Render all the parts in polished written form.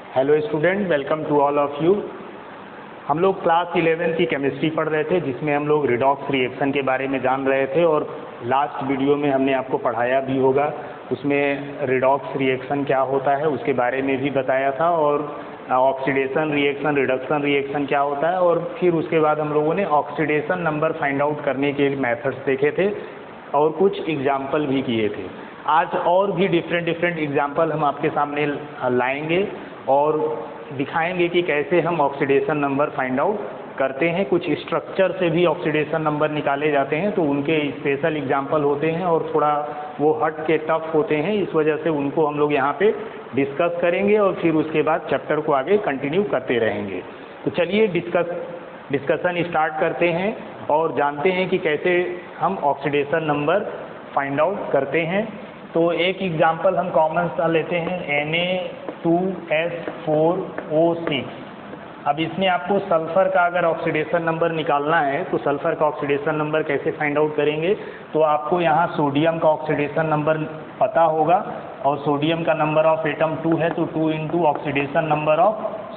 Hello student, welcome to all of you. हम लोग class 11 की केमिस्ट्री पढ़ रहे थे, जिसमें हम लोग रिडॉक्स रिएक्शन के बारे में जान रहे थे और लास्ट वीडियो में हमने आपको पढ़ाया भी होगा। उसमें रिडॉक्स रिएक्शन क्या होता है उसके बारे में भी बताया था, और ऑक्सीडेशन रिएक्शन, रिडक्शन रिएक्शन क्या होता है, और फिर उसके बाद हम लोगों ने ऑक्सीडेशन नंबर फाइंड आउट करने के मेथड्स देखे थे और कुछ एग्जाम्पल भी किए थे। आज और भी डिफरेंट एग्जाम्पल हम आपके सामने लाएंगे और दिखाएंगे कि कैसे हम ऑक्सीडेशन नंबर फाइंड आउट करते हैं। कुछ स्ट्रक्चर से भी ऑक्सीडेशन नंबर निकाले जाते हैं, तो उनके स्पेशल एग्जाम्पल होते हैं और थोड़ा वो हट के टफ होते हैं, इस वजह से उनको हम लोग यहाँ पे डिस्कस करेंगे और फिर उसके बाद चैप्टर को आगे कंटिन्यू करते रहेंगे। तो चलिए डिस्कशन स्टार्ट करते हैं और जानते हैं कि कैसे हम ऑक्सीडेशन नंबर फाइंड आउट करते हैं। तो एक एग्जाम्पल हम कॉमन सा लेते हैं, Na2S4O6। अब इसमें आपको सल्फ़र का अगर ऑक्सीडेशन नंबर निकालना है तो सल्फ़र का ऑक्सीडेशन नंबर कैसे फाइंड आउट करेंगे, तो आपको यहाँ सोडियम का ऑक्सीडेशन नंबर पता होगा और सोडियम का नंबर ऑफ एटम 2 है, तो 2 into oxidation number of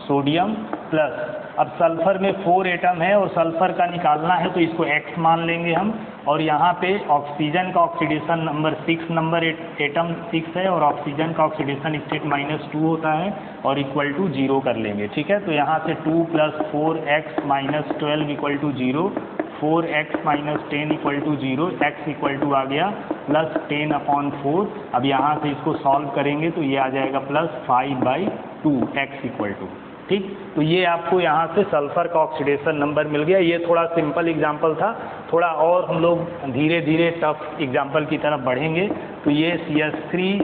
sodium plus, अब सल्फ़र में 4 एटम है और सल्फ़र का निकालना है तो इसको X मान लेंगे हम, और यहाँ पे ऑक्सीजन का ऑक्सीडेशन नंबर 6 नंबर एटम 6 है और ऑक्सीजन का ऑक्सीडेशन स्टेट -2 होता है और इक्वल टू 0 कर लेंगे। ठीक है, तो यहाँ से 2 + 4x - 12 equal to 0, 4x - 10 equal to 0, x equal to आ गया +10/4। अब यहाँ से इसको सॉल्व करेंगे तो ये आ जाएगा +5/2 x इक्वल टू। ठीक, तो ये आपको यहाँ से सल्फ़र का ऑक्सीडेशन नंबर मिल गया। ये थोड़ा सिंपल एग्जाम्पल था, थोड़ा और हम लोग धीरे धीरे टफ एग्जाम्पल की तरफ बढ़ेंगे। तो ये CH3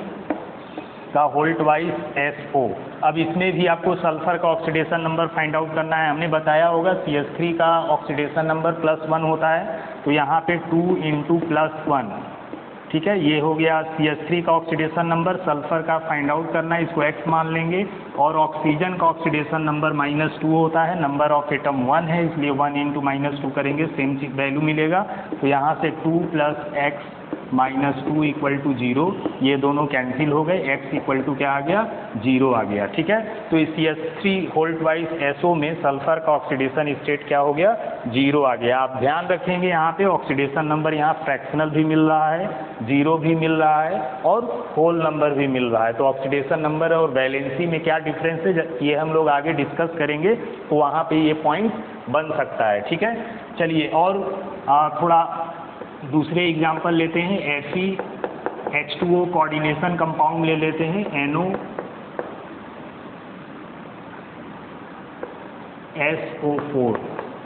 का होल्ट वाइज SO। अब इसमें भी आपको सल्फ़र का ऑक्सीडेशन नंबर फाइंड आउट करना है। हमने बताया होगा CH3 का ऑक्सीडेशन नंबर +1 होता है, तो यहाँ पे 2 इंटू +1। ठीक है, ये हो गया CH3 का ऑक्सीडेशन नंबर। सल्फ़र का फाइंड आउट करना है, इसको X मान लेंगे, और ऑक्सीजन का ऑक्सीडेशन नंबर -2 होता है, नंबर ऑफ एटम 1 है, इसलिए 1 इंटू -2 करेंगे, सेम वैल्यू मिलेगा। तो यहाँ से 2 + x -2 इक्वल टू 0, ये दोनों कैंसिल हो गए, x इक्वल टू क्या आ गया, 0 आ गया। ठीक है, तो इस CH3 होल्ट वाइज SO में सल्फ़र का ऑक्सीडेशन स्टेट क्या हो गया, 0 आ गया। आप ध्यान रखेंगे यहाँ पे ऑक्सीडेशन नंबर यहाँ फ्रैक्शनल भी मिल रहा है, 0 भी मिल रहा है और होल नंबर भी मिल रहा है। तो ऑक्सीडेशन नंबर और वैलेंसी में क्या डिफरेंस है, ये हम लोग आगे डिस्कस करेंगे, तो वहाँ पे ये पॉइंट बन सकता है। ठीक है, चलिए और थोड़ा दूसरे एग्जाम्पल लेते हैं। FeH2O कोऑर्डिनेशन कंपाउंड ले लेते हैं, NOSO4।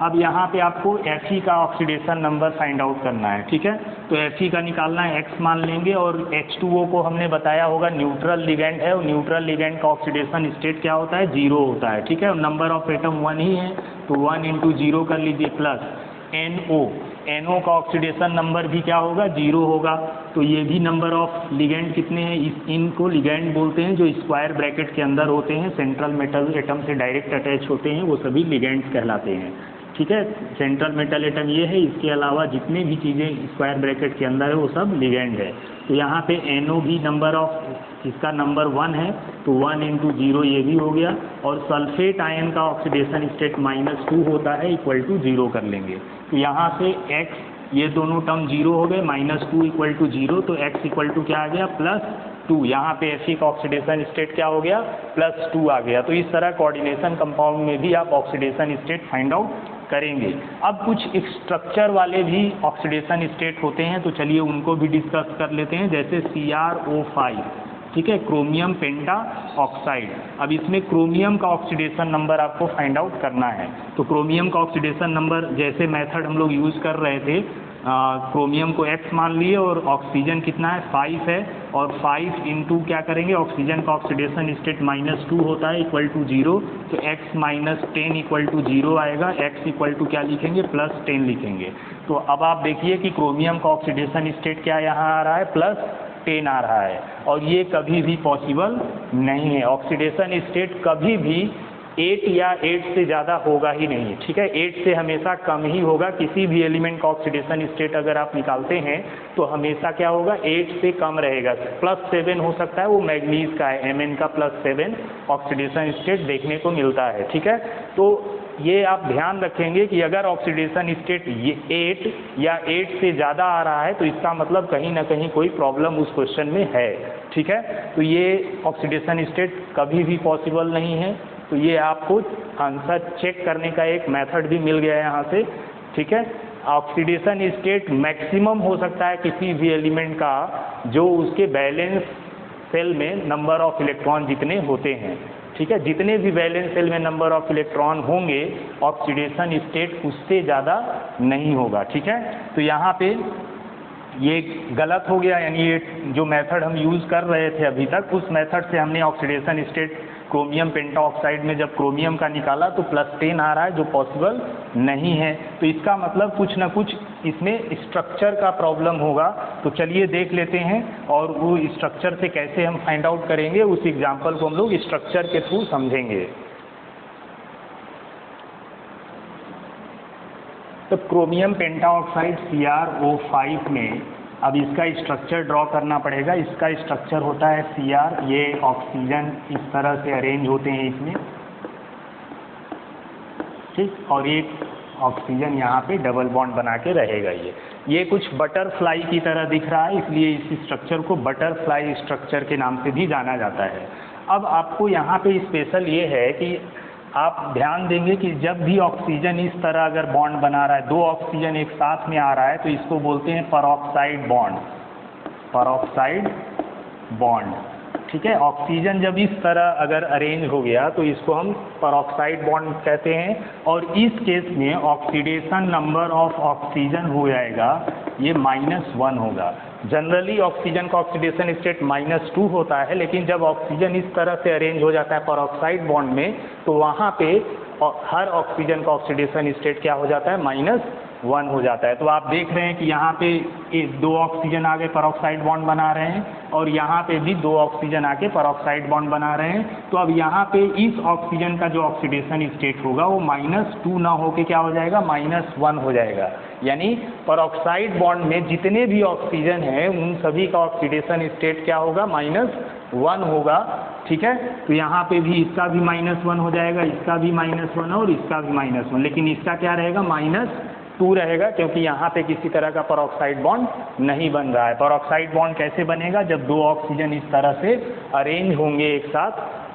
अब यहाँ पे आपको Fe का ऑक्सीडेशन नंबर फाइंड आउट करना है। ठीक है, तो Fe का निकालना है, X मान लेंगे, और H2O को हमने बताया होगा न्यूट्रल लिगेंड है, और न्यूट्रल लिगेंड का ऑक्सीडेशन स्टेट क्या होता है, 0 होता है। ठीक है, और नंबर ऑफ एटम 1 ही है, तो 1 इंटू 0 कर लीजिए, प्लस NO का ऑक्सीडेशन नंबर भी क्या होगा, 0 होगा। तो ये भी नंबर ऑफ लिगेंड कितने हैं, इनको लिगेंड बोलते हैं, जो स्क्वायर ब्रैकेट के अंदर होते हैं, सेंट्रल मेटल एटम से डायरेक्ट अटैच होते हैं, वो सभी लिगेंड्स कहलाते हैं। ठीक है, सेंट्रल मेटल एटम ये है, इसके अलावा जितने भी चीज़ें स्क्वायर ब्रैकेट के अंदर है वो सब लिगेंड है। तो यहाँ पे NO भी नंबर ऑफ इसका नंबर 1 है, तो 1 इंटू 0 ये भी हो गया, और सल्फेट आयन का ऑक्सीडेशन स्टेट -2 होता है, इक्वल टू 0 कर लेंगे। तो यहाँ से X, ये दोनों टर्म 0 हो गए, -2 इक्वल टू 0, तो X इक्वल टू क्या आ गया, +2। यहाँ पे Fe का ऑक्सीडेशन स्टेट क्या हो गया, +2 आ गया। तो इस तरह कोऑर्डिनेशन कंपाउंड में भी आप ऑक्सीडेशन स्टेट फाइंड आउट करेंगे। अब कुछ स्ट्रक्चर वाले भी ऑक्सीडेशन स्टेट होते हैं, तो चलिए उनको भी डिस्कस कर लेते हैं, जैसे CrO5। ठीक है, क्रोमियम पेंटा ऑक्साइड। अब इसमें क्रोमियम का ऑक्सीडेशन नंबर आपको फाइंड आउट करना है। तो क्रोमियम का ऑक्सीडेशन नंबर जैसे मेथड हम लोग यूज़ कर रहे थे, क्रोमियम को X मान लिए और ऑक्सीजन कितना है, 5 है, और 5 इंटू क्या करेंगे, ऑक्सीजन का ऑक्सीडेशन स्टेट -2 होता है, इक्वल टू 0, तो X - 10 इक्वल टू 0 आएगा, X इक्वल टू क्या लिखेंगे, +10 लिखेंगे। तो अब आप देखिए कि क्रोमियम का ऑक्सीडेशन स्टेट क्या यहाँ आ रहा है, +10 आ रहा है, और ये कभी भी पॉसिबल नहीं है। ऑक्सीडेशन स्टेट कभी भी 8 या 8 से ज़्यादा होगा ही नहीं, ठीक है। 8 से हमेशा कम ही होगा। किसी भी एलिमेंट का ऑक्सीडेशन स्टेट अगर आप निकालते हैं तो हमेशा क्या होगा, 8 से कम रहेगा। +7 हो सकता है, वो मैग्नीज का है, Mn का +7 ऑक्सीडेशन स्टेट देखने को मिलता है, ठीक है। तो ये आप ध्यान रखेंगे कि अगर ऑक्सीडेशन स्टेट ये 8 या 8 से ज़्यादा आ रहा है तो इसका मतलब कहीं ना कहीं कोई प्रॉब्लम उस क्वेश्चन में है, ठीक है। तो ये ऑक्सीडेशन स्टेट कभी भी पॉसिबल नहीं है। तो ये आपको आंसर चेक करने का एक मेथड भी मिल गया है यहाँ से, ठीक है। ऑक्सीडेशन स्टेट मैक्सिमम हो सकता है किसी भी एलिमेंट का जो उसके बैलेंस सेल में नंबर ऑफ इलेक्ट्रॉन जितने होते हैं, ठीक है। जितने भी वैलेंस सेल में नंबर ऑफ इलेक्ट्रॉन होंगे ऑक्सीडेशन स्टेट उससे ज़्यादा नहीं होगा, ठीक है। तो यहाँ पे ये गलत हो गया, यानी ये जो मेथड हम यूज़ कर रहे थे अभी तक उस मेथड से हमने ऑक्सीडेशन स्टेट क्रोमियम पेंटाऑक्साइड में जब क्रोमियम का निकाला तो +10 आ रहा है, जो पॉसिबल नहीं है। तो इसका मतलब कुछ ना कुछ इसमें स्ट्रक्चर का प्रॉब्लम होगा। तो चलिए देख लेते हैं और वो स्ट्रक्चर से कैसे हम फाइंड आउट करेंगे उस एग्जाम्पल को हम लोग स्ट्रक्चर के थ्रू समझेंगे। तो क्रोमियम पेंटाऑक्साइड CrO5 में अब इसका स्ट्रक्चर ड्रॉ करना पड़ेगा। इसका स्ट्रक्चर होता है Cr, ये ऑक्सीजन इस तरह से अरेंज होते हैं इसमें, ठीक। और एक ऑक्सीजन यहाँ पे डबल बॉन्ड बना के रहेगा। ये कुछ बटरफ्लाई की तरह दिख रहा है, इसलिए इस स्ट्रक्चर को बटरफ्लाई स्ट्रक्चर के नाम से भी जाना जाता है। अब आपको यहाँ पे स्पेशल ये है कि आप ध्यान देंगे कि जब भी ऑक्सीजन इस तरह अगर बॉन्ड बना रहा है, दो ऑक्सीजन एक साथ में आ रहा है, तो इसको बोलते हैं परऑक्साइड बॉन्ड, परऑक्साइड बॉन्ड, ठीक है। ऑक्सीजन जब इस तरह अगर अरेंज हो गया तो इसको हम परऑक्साइड बॉन्ड कहते हैं। और इस केस में ऑक्सीडेशन नंबर ऑफ ऑक्सीजन हो जाएगा ये -1 होगा। जनरली ऑक्सीजन का ऑक्सीडेशन स्टेट -2 होता है, लेकिन जब ऑक्सीजन इस तरह से अरेंज हो जाता है परऑक्साइड बॉन्ड में तो वहाँ पे हर ऑक्सीजन का ऑक्सीडेशन स्टेट क्या हो जाता है, -1 हो जाता है। तो आप देख रहे हैं कि यहाँ पे दो ऑक्सीजन आगे परऑक्साइड बॉन्ड बना रहे हैं और यहाँ पे भी दो ऑक्सीजन आके परऑक्साइड बॉन्ड बना रहे हैं। तो अब यहाँ पे इस ऑक्सीजन का जो ऑक्सीडेशन स्टेट होगा वो -2 ना होके क्या हो जाएगा, -1 हो जाएगा। यानी परऑक्साइड बॉन्ड में जितने भी ऑक्सीजन हैं उन सभी का ऑक्सीडेशन स्टेट क्या होगा, -1 होगा, ठीक है। तो यहाँ पे भी इसका भी -1 हो जाएगा, इसका भी -1 और इसका भी -1, लेकिन इसका क्या रहेगा, -2 रहेगा, क्योंकि यहाँ पे किसी तरह का परऑक्साइड बॉन्ड नहीं बन रहा है। परऑक्साइड बॉन्ड कैसे बनेगा, जब दो ऑक्सीजन इस तरह से अरेंज होंगे एक साथ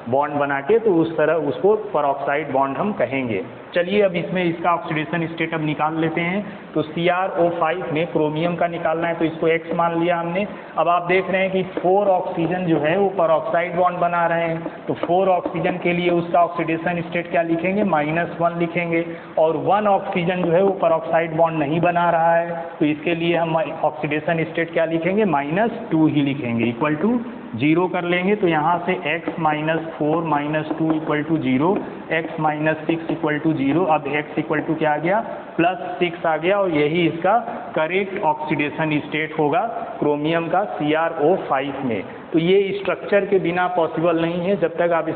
बॉन्ड बना के, तो उस तरह उसको परऑक्साइड बॉन्ड हम कहेंगे। चलिए अब इसमें इसका ऑक्सीडेशन स्टेट अब निकाल लेते हैं। तो CrO5 में क्रोमियम का निकालना है, तो इसको X मान लिया हमने। अब आप देख रहे हैं कि 4 ऑक्सीजन जो है वो परऑक्साइड बॉन्ड बना रहे हैं, तो 4 ऑक्सीजन के लिए उसका ऑक्सीडेशन स्टेट क्या लिखेंगे, -1 लिखेंगे। और 1 ऑक्सीजन जो है वो परऑक्साइड बॉन्ड नहीं बना रहा है, तो इसके लिए हम ऑक्सीडेशन स्टेट क्या लिखेंगे, -2 ही लिखेंगे, इक्वल टू 0 कर लेंगे। तो यहाँ से x - 4 - 2 = 0, x - 6 = 0। अब x = क्या आ गया, +6 आ गया, और यही इसका करेक्ट ऑक्सीडेशन स्टेट होगा क्रोमियम का CrO5 में। तो ये स्ट्रक्चर के बिना पॉसिबल नहीं है। जब तक आप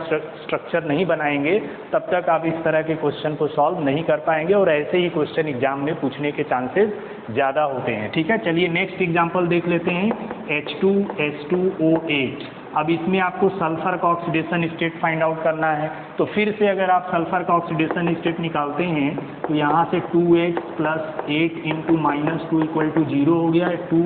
स्ट्रक्चर नहीं बनाएंगे तब तक आप इस तरह के क्वेश्चन को सॉल्व नहीं कर पाएंगे, और ऐसे ही क्वेश्चन एग्जाम में पूछने के चांसेस ज़्यादा होते हैं, ठीक है। चलिए नेक्स्ट एग्जाम्पल देख लेते हैं, H2SO8। अब इसमें आपको सल्फर का ऑक्सीडेशन स्टेट फाइंड आउट करना है। तो फिर से अगर आप सल्फर का ऑक्सीडेशन स्टेट निकालते हैं तो यहाँ से 2x + 8 × -2 = 0 हो गया है, 2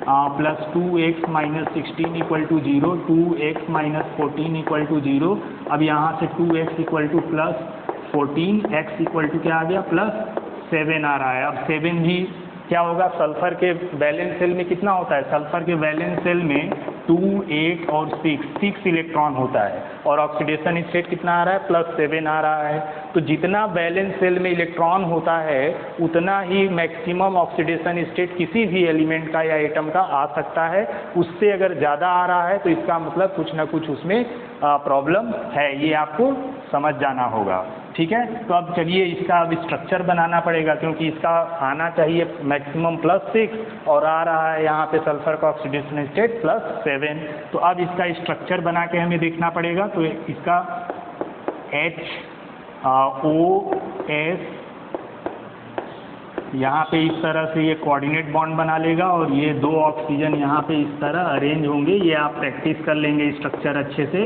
+ 2x - 16 = 0, 2x - 14 = 0। अब यहाँ से 2x = +14, x = क्या आ गया, +7 आ रहा है। अब 7 भी क्या होगा, सल्फर के वैलेंस सेल में कितना होता है, सल्फर के वैलेंस सेल में 2, 8 और 6 इलेक्ट्रॉन होता है, और ऑक्सीडेशन स्टेट कितना आ रहा है, +7 आ रहा है। तो जितना वैलेंस सेल में इलेक्ट्रॉन होता है उतना ही मैक्सिमम ऑक्सीडेशन स्टेट किसी भी एलिमेंट का या एटम का आ सकता है। उससे अगर ज़्यादा आ रहा है तो इसका मतलब कुछ ना कुछ उसमें प्रॉब्लम है, ये आपको समझ जाना होगा, ठीक है। तो अब चलिए इसका अब स्ट्रक्चर बनाना पड़ेगा, क्योंकि इसका आना चाहिए मैक्सिमम +6 और आ रहा है यहाँ पे सल्फर का ऑक्सीडेशन स्टेट +7। तो अब इसका स्ट्रक्चर बना के हमें देखना पड़ेगा। तो इसका H OS, यहाँ पे इस तरह से ये कोऑर्डिनेट बॉन्ड बना लेगा और ये 2 ऑक्सीजन यहाँ पे इस तरह अरेंज होंगे। ये आप प्रैक्टिस कर लेंगे स्ट्रक्चर अच्छे से,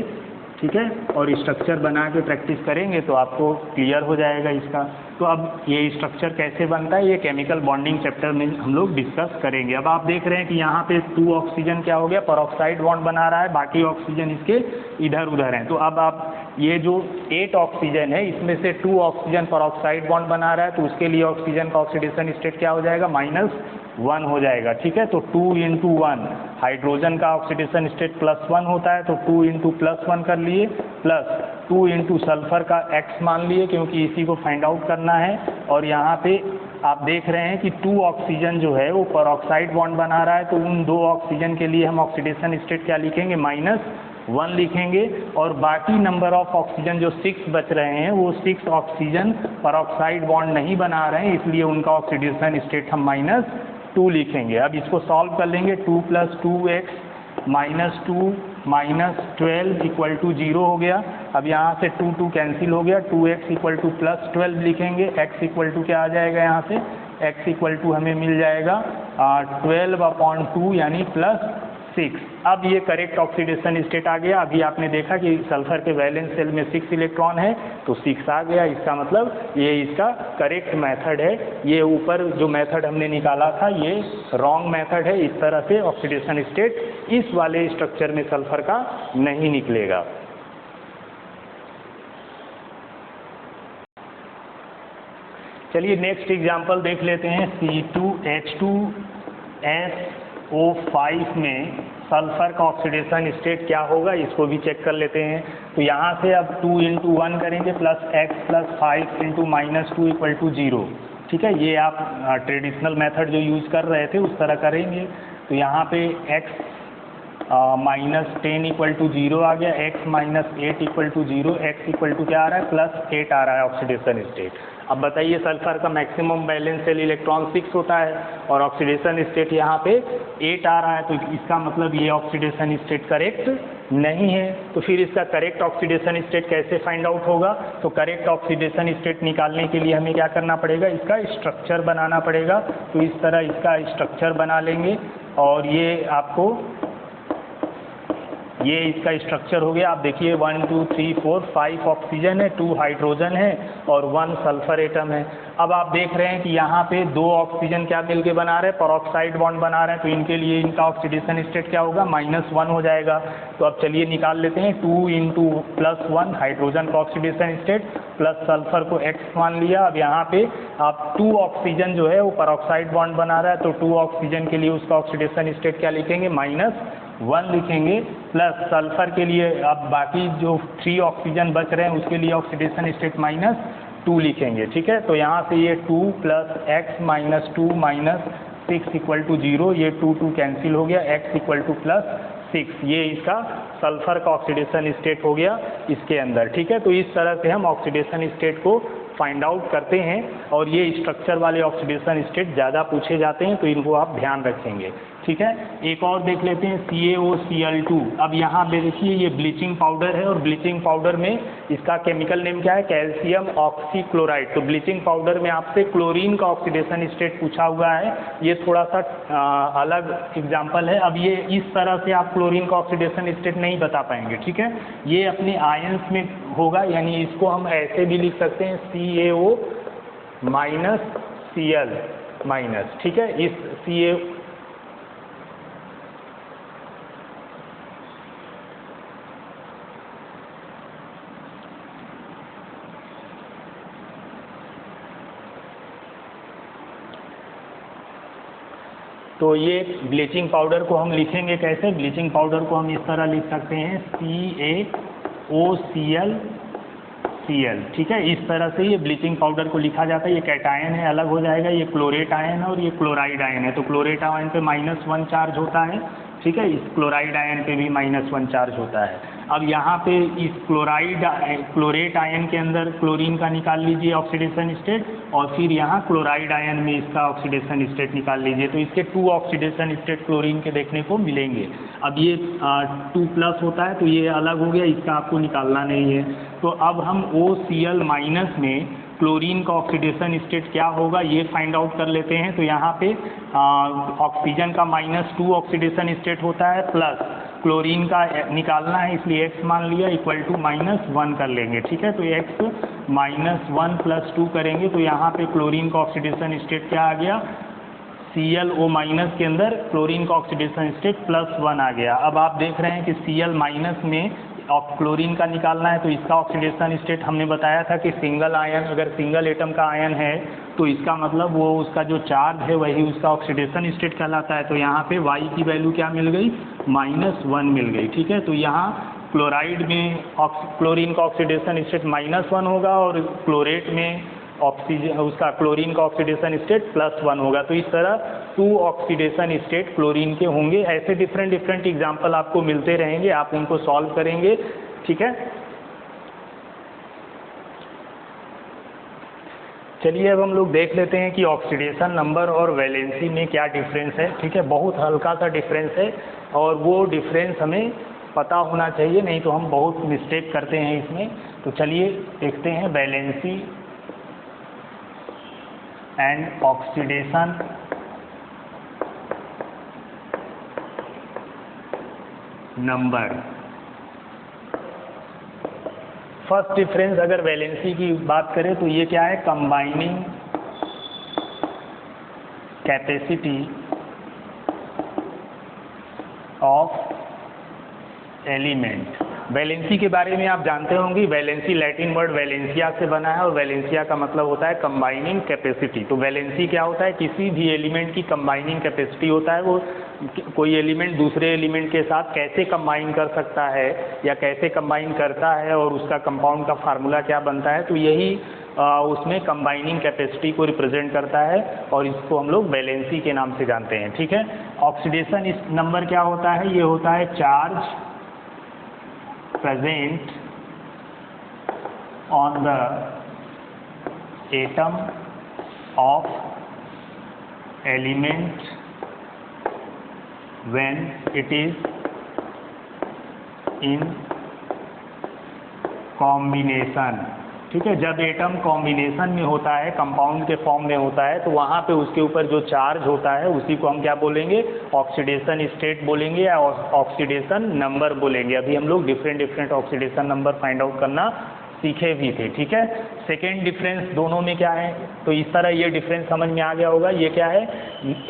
ठीक है, और स्ट्रक्चर बना के प्रैक्टिस करेंगे तो आपको क्लियर हो जाएगा इसका। तो अब ये स्ट्रक्चर कैसे बनता है ये केमिकल बॉन्डिंग चैप्टर में हम लोग डिस्कस करेंगे। अब आप देख रहे हैं कि यहाँ पे 2 ऑक्सीजन क्या हो गया, परऑक्साइड बॉन्ड बना रहा है, बाकी ऑक्सीजन इसके इधर उधर हैं। तो अब आप ये जो 8 ऑक्सीजन है इसमें से 2 ऑक्सीजन परऑक्साइड बॉन्ड बना रहा है, तो उसके लिए ऑक्सीजन का ऑक्सीडेशन स्टेट क्या हो जाएगा, -1 हो जाएगा, ठीक है। तो 2 × 1 हाइड्रोजन का ऑक्सीडेशन स्टेट +1 होता है, तो 2 × +1 कर लिए, प्लस 2 × सल्फर का X मान लिए क्योंकि इसी को फाइंड आउट करना है। और यहाँ पे आप देख रहे हैं कि 2 ऑक्सीजन जो है वो परऑक्साइड बॉन्ड बना रहा है, तो उन 2 ऑक्सीजन के लिए हम ऑक्सीडेशन स्टेट क्या लिखेंगे, -1 लिखेंगे। और बाकी नंबर ऑफ ऑक्सीजन जो 6 बच रहे हैं वो 6 ऑक्सीजन परऑक्साइड बॉन्ड नहीं बना रहे हैं, इसलिए उनका ऑक्सीडेशन स्टेट हम -2 लिखेंगे। अब इसको सॉल्व कर लेंगे, 2 + 2x -2 -12 = 0 हो गया। अब यहाँ से 2 कैंसिल हो गया, 2x = +12 लिखेंगे, x = क्या आ जाएगा, यहाँ से x = हमें मिल जाएगा 12/2 यानी +6। अब ये करेक्ट ऑक्सीडेशन स्टेट आ गया। अभी आपने देखा कि सल्फर के वैलेंस शेल में 6 इलेक्ट्रॉन है तो 6 आ गया, इसका मतलब ये इसका करेक्ट मेथड है। ये ऊपर जो मेथड हमने निकाला था ये रॉन्ग मेथड है। इस तरह से ऑक्सीडेशन स्टेट इस वाले स्ट्रक्चर में सल्फर का नहीं निकलेगा। चलिए नेक्स्ट एग्जाम्पल देख लेते हैं। C2H2SO5 में सल्फर का ऑक्सीडेशन स्टेट क्या होगा, इसको भी चेक कर लेते हैं। तो यहाँ से अब 2 × 1 करेंगे, +x + 5 × -2 = 0, ठीक है। ये आप ट्रेडिशनल मेथड जो यूज़ कर रहे थे उस तरह करेंगे। तो यहाँ पे x -10 = 0 आ गया, x -8 = 0, x = क्या आ रहा है, +8 आ रहा है ऑक्सीडेशन स्टेट। अब बताइए सल्फर का मैक्सिमम बैलेंस शेल इलेक्ट्रॉन 6 होता है और ऑक्सीडेशन स्टेट यहाँ पे 8 आ रहा है, तो इसका मतलब ये ऑक्सीडेशन स्टेट करेक्ट नहीं है। तो फिर इसका करेक्ट ऑक्सीडेशन स्टेट कैसे फाइंड आउट होगा, तो करेक्ट ऑक्सीडेशन स्टेट निकालने के लिए हमें क्या करना पड़ेगा, इसका स्ट्रक्चर बनाना पड़ेगा। तो इस तरह इसका स्ट्रक्चर बना लेंगे और ये आपको ये इसका स्ट्रक्चर हो गया। आप देखिए 1 2 3 4 5 ऑक्सीजन है, 2 हाइड्रोजन है और 1 सल्फर एटम है। अब आप देख रहे हैं कि यहाँ पे 2 ऑक्सीजन क्या मिलके बना रहे हैं, परऑक्साइड बॉन्ड बना रहे हैं, तो इनके लिए इनका ऑक्सीडेशन स्टेट क्या होगा, -1 हो जाएगा। तो अब चलिए निकाल लेते हैं, 2 × +1 हाइड्रोजन का ऑक्सीडेशन स्टेट प्लस सल्फर को x मान लिया। अब यहाँ पे आप 2 ऑक्सीजन जो है वो परऑक्साइड बॉन्ड बना रहा है, तो 2 ऑक्सीजन के लिए उसका ऑक्सीडेशन स्टेट क्या लिखेंगे, -1 लिखेंगे। प्लस सल्फर के लिए अब बाकी जो 3 ऑक्सीजन बच रहे हैं उसके लिए ऑक्सीडेशन स्टेट -2 लिखेंगे, ठीक है। तो यहाँ से ये 2 + x -2 -6 = 0, ये 2 कैंसिल हो गया, x = +6, ये इसका सल्फर का ऑक्सीडेशन स्टेट हो गया इसके अंदर, ठीक है। तो इस तरह से हम ऑक्सीडेशन स्टेट को फाइंड आउट करते हैं और ये स्ट्रक्चर वाले ऑक्सीडेशन स्टेट ज़्यादा पूछे जाते हैं, तो इनको आप ध्यान रखेंगे, ठीक है। एक और देख लेते हैं CaOCl2। अब यहाँ पे देखिए ये ब्लीचिंग पाउडर है और ब्लीचिंग पाउडर में इसका केमिकल नेम क्या है, कैल्शियम ऑक्सीक्लोराइड। तो ब्लीचिंग पाउडर में आपसे क्लोरीन का ऑक्सीडेशन स्टेट पूछा हुआ है, ये थोड़ा सा अलग एग्जाम्पल है। अब ये इस तरह से आप क्लोरीन का ऑक्सीडेशन स्टेट नहीं बता पाएंगे, ठीक है। ये अपने आयंस में होगा, यानी इसको हम ऐसे भी लिख सकते हैं CaO Cl-, ठीक है। इस Ca तो ये ब्लीचिंग पाउडर को हम लिखेंगे कैसे, ब्लीचिंग पाउडर को हम इस तरह लिख सकते हैं CaOCl, ठीक है। इस तरह से ये ब्लीचिंग पाउडर को लिखा जाता है। ये कैटायन है, अलग हो जाएगा, ये क्लोरेट आयन है और ये क्लोराइड आयन है। तो क्लोरेट आयन पे -1 चार्ज होता है, ठीक है। इस क्लोराइड आयन पे भी -1 चार्ज होता है। अब यहाँ पे इस क्लोरेट आयन के अंदर क्लोरीन का निकाल लीजिए ऑक्सीडेशन स्टेट, और फिर यहाँ क्लोराइड आयन में इसका ऑक्सीडेशन स्टेट निकाल लीजिए, तो इसके 2 ऑक्सीडेशन स्टेट क्लोरीन के देखने को मिलेंगे। अब ये 2+ होता है तो ये अलग हो गया, इसका आपको निकालना नहीं है। तो अब हम OCl- में क्लोरीन का ऑक्सीडेशन स्टेट क्या होगा ये फाइंड आउट कर लेते हैं। तो यहाँ पे ऑक्सीजन का -2 ऑक्सीडेशन स्टेट होता है, प्लस क्लोरीन का निकालना है, इसलिए x मान लिया इक्वल टू -1 कर लेंगे, ठीक है। तो x -1 + 2 करेंगे तो यहाँ पे क्लोरीन का ऑक्सीडेशन स्टेट क्या आ गया, ClO- के अंदर क्लोरीन का ऑक्सीडेशन स्टेट +1 आ गया। अब आप देख रहे हैं कि Cl- में क्लोरीन का निकालना है, तो इसका ऑक्सीडेशन स्टेट हमने बताया था कि सिंगल आयन, अगर सिंगल एटम का आयन है तो इसका मतलब वो उसका जो चार्ज है वही उसका ऑक्सीडेशन स्टेट कहलाता है। तो यहाँ पे Y की वैल्यू क्या मिल गई, -1 मिल गई, ठीक है। तो यहाँ क्लोराइड में क्लोरीन का ऑक्सीडेशन स्टेट -1 होगा और क्लोरेट में ऑक्सीजन उसका क्लोरीन का ऑक्सीडेशन स्टेट +1 होगा। तो इस तरह 2 ऑक्सीडेशन स्टेट क्लोरीन के होंगे। ऐसे डिफरेंट एग्जाम्पल आपको मिलते रहेंगे, आप उनको सॉल्व करेंगे, ठीक है। चलिए अब हम लोग देख लेते हैं कि ऑक्सीडेशन नंबर और वैलेंसी में क्या डिफरेंस है, ठीक है। बहुत हल्का सा डिफरेंस है और वो डिफरेंस हमें पता होना चाहिए, नहीं तो हम बहुत मिस्टेक करते हैं इसमें। तो चलिए देखते हैं valency and oxidation number. First difference अगर वैलेंसी की बात करें तो ये क्या है, combining capacity of element. Valency के बारे में आप जानते होंगे, वैलेंसी लैटिन वर्ड वैलेंसिया से बना है और वैलेंसिया का मतलब होता है कंबाइनिंग कैपेसिटी। तो वैलेंसी क्या होता है, किसी भी एलिमेंट की कंबाइनिंग कैपेसिटी होता है, वो कोई एलिमेंट दूसरे एलिमेंट के साथ कैसे कंबाइन कर सकता है या कैसे कंबाइन करता है और उसका कंपाउंड का फार्मूला क्या बनता है। तो यही उसमें कंबाइनिंग कैपेसिटी को रिप्रेजेंट करता है और इसको हम लोग वैलेंसी के नाम से जानते हैं, ठीक है। ऑक्सीडेशन इस नंबर क्या होता है, ये होता है charge present on the atom of element when it is in combination, ठीक है। जब एटम कॉम्बिनेशन में होता है, कंपाउंड के फॉर्म में होता है, तो वहाँ पे उसके ऊपर जो चार्ज होता है उसी को हम क्या बोलेंगे, ऑक्सीडेशन स्टेट बोलेंगे या ऑक्सीडेशन नंबर बोलेंगे। अभी हम लोग different oxidation number find out करना सीखे भी थे, ठीक है। सेकेंड डिफरेंस दोनों में क्या है, तो इस तरह ये डिफरेंस समझ में आ गया होगा। ये क्या है,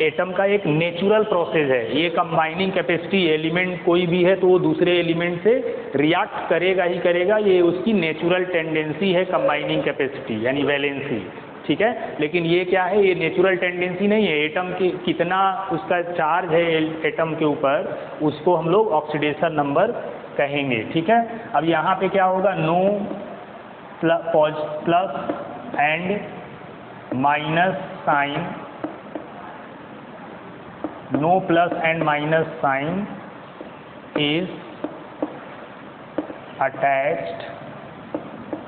एटम का एक नेचुरल प्रोसेस है। ये कंबाइनिंग कैपेसिटी, एलिमेंट कोई भी है तो वो दूसरे एलिमेंट से रिएक्ट करेगा ही करेगा, ये उसकी नेचुरल टेंडेंसी है कंबाइनिंग कैपेसिटी यानी वैलेंसी, ठीक है। लेकिन ये क्या है, ये नेचुरल टेंडेंसी नहीं है, एटम की कितना उसका चार्ज है एटम के ऊपर उसको हम लोग ऑक्सीडेशन नंबर कहेंगे, ठीक है। अब यहाँ पे क्या होगा, no plus and minus sign, no plus and minus sign is attached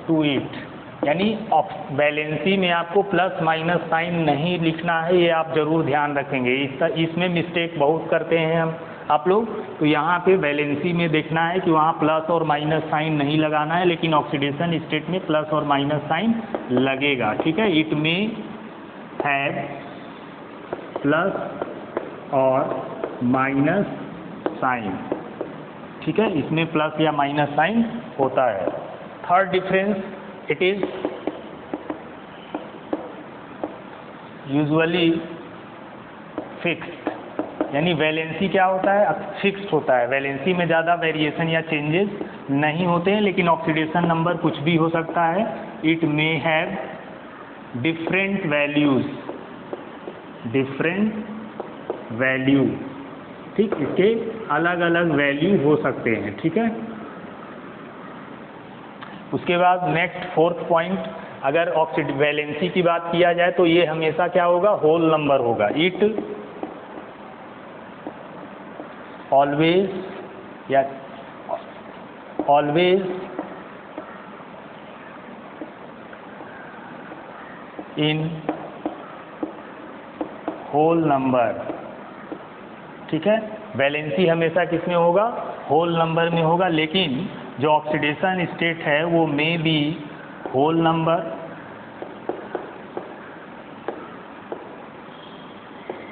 to it. यानी वैलेंसी में आपको प्लस माइनस साइन नहीं लिखना है, ये आप जरूर ध्यान रखेंगे। इसमें मिस्टेक बहुत करते हैं हम आप लोग। तो यहाँ पे वैलेंसी में देखना है कि वहाँ प्लस और माइनस साइन नहीं लगाना है, लेकिन ऑक्सीडेशन स्टेट में प्लस और माइनस साइन लगेगा, ठीक है। इट में हैव प्लस और माइनस साइन, ठीक है, इसमें प्लस या माइनस साइन होता है। Third difference, it is usually fixed, यानी वैलेंसी क्या होता है, फिक्स्ड होता है। वैलेंसी में ज़्यादा वेरिएशन या चेंजेस नहीं होते हैं, लेकिन ऑक्सीडेशन नंबर कुछ भी हो सकता है। It may have different values, different value, ठीक, इसके अलग अलग वैल्यू हो सकते हैं, ठीक है। उसके बाद नेक्स्ट फोर्थ पॉइंट, अगर वैलेंसी की बात किया जाए तो ये हमेशा क्या होगा, होल नंबर होगा। इट ऑलवेज या ऑलवेज इन होल नंबर, ठीक है। वैलेंसी हमेशा किस में होगा, होल नंबर में होगा, लेकिन जो ऑक्सीडेशन स्टेट है वो मे बी होल नंबर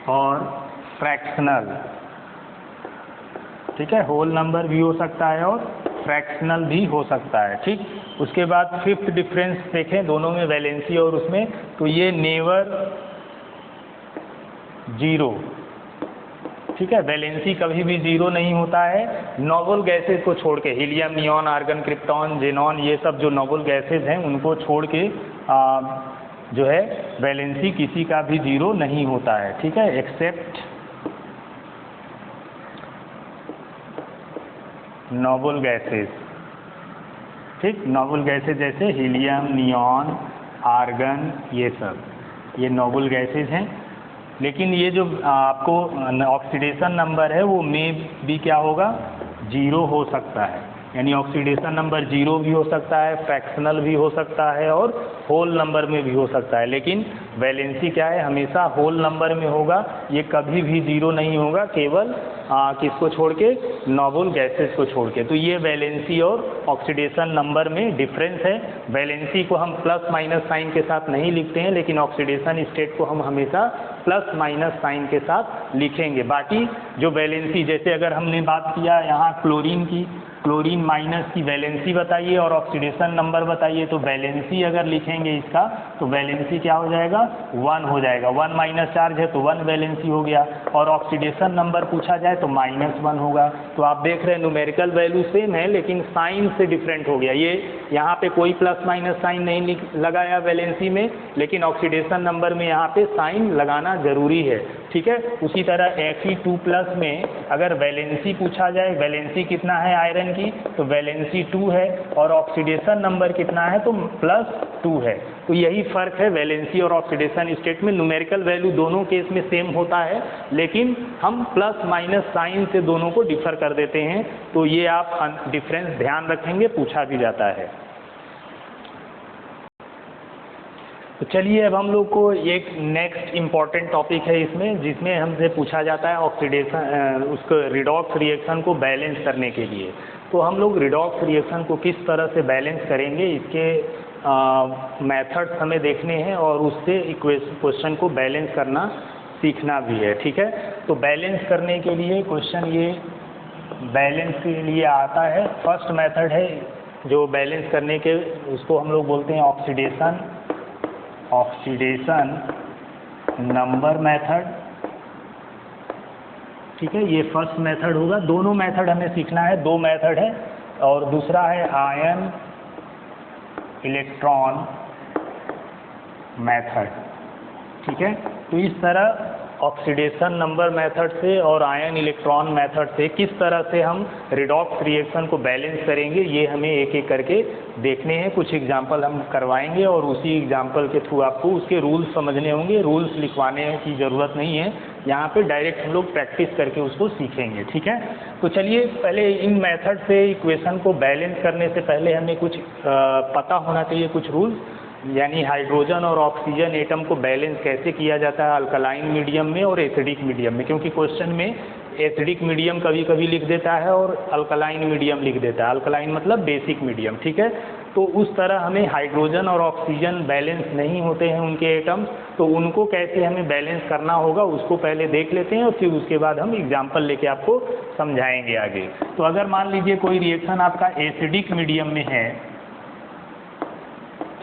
और फ्रैक्शनल, ठीक है। होल नंबर भी हो सकता है और फ्रैक्शनल भी हो सकता है, ठीक। उसके बाद फिफ्थ डिफरेंस देखें दोनों में, वैलेंसी और उसमें, तो ये नेवर जीरो, ठीक है। वैलेंसी कभी भी जीरो नहीं होता है नोबल गैसेज को छोड़ के, helium, neon, argon, krypton, xenon, ये सब जो नोबल गैसेज हैं उनको छोड़ के जो है वैलेंसी किसी का भी जीरो नहीं होता है, ठीक है, एक्सेप्ट नोबल गैसेज, ठीक। नोबल गैसेज जैसे हीलियम, नियॉन, आर्गन, ये सब ये नोबल गैसेज हैं। लेकिन ये जो आपको ऑक्सीडेशन नंबर है वो में भी क्या होगा, जीरो हो सकता है, यानी ऑक्सीडेशन नंबर जीरो भी हो सकता है, फ्रैक्शनल भी हो सकता है और होल नंबर में भी हो सकता है। लेकिन वैलेंसी क्या है, हमेशा होल नंबर में होगा, ये कभी भी जीरो नहीं होगा, केवल किसको छोड़ के, नोबल गैसेस को छोड़ के। तो ये वैलेंसी और ऑक्सीडेशन नंबर में डिफरेंस है। वैलेंसी को हम प्लस माइनस साइन के साथ नहीं लिखते हैं, लेकिन ऑक्सीडेशन स्टेट को हम हमेशा प्लस माइनस साइन के साथ लिखेंगे। बाकी जो वैलेंसी, जैसे अगर हमने बात किया यहाँ क्लोरीन की, क्लोरीन माइनस की वैलेंसी बताइए और ऑक्सीडेशन नंबर बताइए, तो वैलेंसी अगर लिखेंगे इसका तो वैलेंसी क्या हो जाएगा, 1 हो जाएगा। 1 माइनस चार्ज है तो 1 वैलेंसी हो गया, और ऑक्सीडेशन नंबर पूछा जाए तो -1 होगा। तो आप देख रहे हैं न्यूमेरिकल वैल्यू सेम है लेकिन साइन से डिफरेंट हो गया। ये यहाँ पे कोई प्लस माइनस साइन नहीं लगाया वैलेंसी में, लेकिन ऑक्सीडेशन नंबर में यहाँ पे साइन लगाना जरूरी है, ठीक है। उसी तरह Fe2+ में अगर वैलेंसी पूछा जाए, वैलेंसी कितना है आयरन की, तो वैलेंसी 2 है, और ऑक्सीडेशन नंबर कितना है तो +2 है। तो यही फ़र्क है वैलेंसी और ऑक्सीडेशन स्टेट में। न्यूमेरिकल वैल्यू दोनों केस में सेम होता है, लेकिन हम प्लस माइनस साइन से दोनों को डिफर कर देते हैं। तो ये आप डिफरेंस ध्यान रखेंगे, पूछा भी जाता है। तो चलिए अब हम लोग को एक नेक्स्ट इम्पॉर्टेंट टॉपिक है इसमें, जिसमें हमसे पूछा जाता है ऑक्सीडेशन, उसको रिडॉक्स रिएक्शन को बैलेंस करने के लिए। तो हम लोग रिडॉक्स रिएक्शन को किस तरह से बैलेंस करेंगे, इसके मेथड्स हमें देखने हैं और उससे क्वेश्चन को बैलेंस करना सीखना भी है, ठीक है। तो बैलेंस करने के लिए क्वेश्चन ये बैलेंस के लिए आता है। फर्स्ट मेथड है जो बैलेंस करने के, उसको हम लोग बोलते हैं ऑक्सीडेशन नंबर मेथड, ठीक है। ये फर्स्ट मेथड होगा। दोनों मेथड हमें सीखना है, 2 मेथड है, और दूसरा है आयन इलेक्ट्रॉन मेथड, ठीक है। तो इस तरह ऑक्सीडेशन नंबर मेथड से और आयन इलेक्ट्रॉन मेथड से किस तरह से हम रिडॉक्स रिएक्शन को बैलेंस करेंगे, ये हमें एक एक करके देखने हैं। कुछ एग्जांपल हम करवाएंगे और उसी एग्जांपल के थ्रू आपको उसके रूल्स समझने होंगे। रूल्स लिखवाने की ज़रूरत नहीं है, यहाँ पे डायरेक्ट हम लोग प्रैक्टिस करके उसको सीखेंगे, ठीक है। तो चलिए पहले इन मेथड से इक्वेशन को बैलेंस करने से पहले हमें कुछ पता होना चाहिए, कुछ रूल्स, यानी हाइड्रोजन और ऑक्सीजन एटम को बैलेंस कैसे किया जाता है अल्कलाइन मीडियम में और एसिडिक मीडियम में। क्योंकि क्वेश्चन में एसिडिक मीडियम कभी कभी लिख देता है और अल्कलाइन मीडियम लिख देता है। अल्कलाइन मतलब बेसिक मीडियम, ठीक है। तो उस तरह हमें हाइड्रोजन और ऑक्सीजन बैलेंस नहीं होते हैं उनके एटम्स, तो उनको कैसे हमें बैलेंस करना होगा उसको पहले देख लेते हैं और फिर उसके बाद हम एग्जाम्पल लेके आपको समझाएंगे आगे। तो अगर मान लीजिए कोई रिएक्शन आपका एसिडिक मीडियम में है,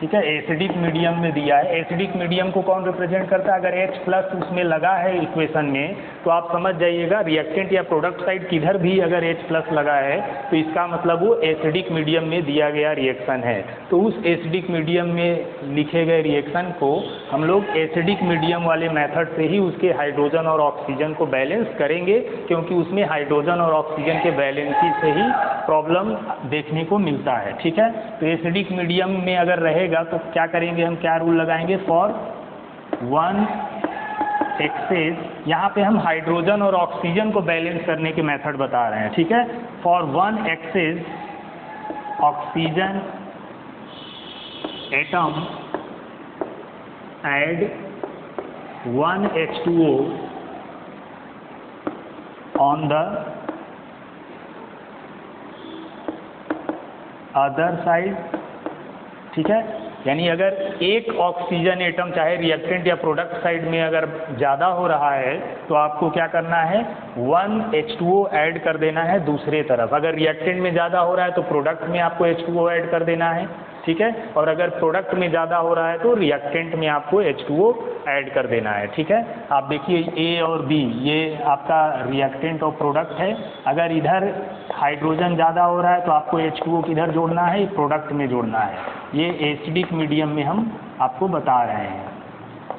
ठीक है, एसिडिक मीडियम में दिया है। एसिडिक मीडियम को कौन रिप्रेजेंट करता है, अगर H+ उसमें लगा है इक्वेशन में तो आप समझ जाइएगा रिएक्टेंट या प्रोडक्ट साइड किधर भी अगर H+ लगा है तो इसका मतलब वो एसिडिक मीडियम में दिया गया रिएक्शन है। तो उस एसिडिक मीडियम में लिखे गए रिएक्शन को हम लोग एसिडिक मीडियम वाले मेथड से ही उसके हाइड्रोजन और ऑक्सीजन को बैलेंस करेंगे, क्योंकि उसमें हाइड्रोजन और ऑक्सीजन के बैलेंसी से ही प्रॉब्लम देखने को मिलता है, ठीक है। तो एसिडिक मीडियम में अगर रहेगा तो क्या करेंगे हम, क्या रूल लगाएंगे, फॉर 1 एक्सेस, यहाँ पे हम हाइड्रोजन और ऑक्सीजन को बैलेंस करने के मेथड बता रहे हैं, ठीक है। For 1 excess oxygen atom add 1 H2O on the other side. ठीक है, यानी अगर एक ऑक्सीजन एटम चाहे रिएक्टेंट या प्रोडक्ट साइड में अगर ज़्यादा हो रहा है तो आपको क्या करना है, 1 H2O ऐड कर देना है दूसरे तरफ। अगर रिएक्टेंट में ज़्यादा हो रहा है तो प्रोडक्ट में आपको H2O ऐड कर देना है। ठीक है, और अगर प्रोडक्ट में ज़्यादा हो रहा है तो रिएक्टेंट में आपको H2O ऐड कर देना है। ठीक है, आप देखिए A और B ये आपका रिएक्टेंट और प्रोडक्ट है। अगर इधर हाइड्रोजन ज़्यादा हो रहा है तो आपको H2O किधर जोड़ना है, प्रोडक्ट में जोड़ना है। ये एसिडिक मीडियम में हम आपको बता रहे हैं।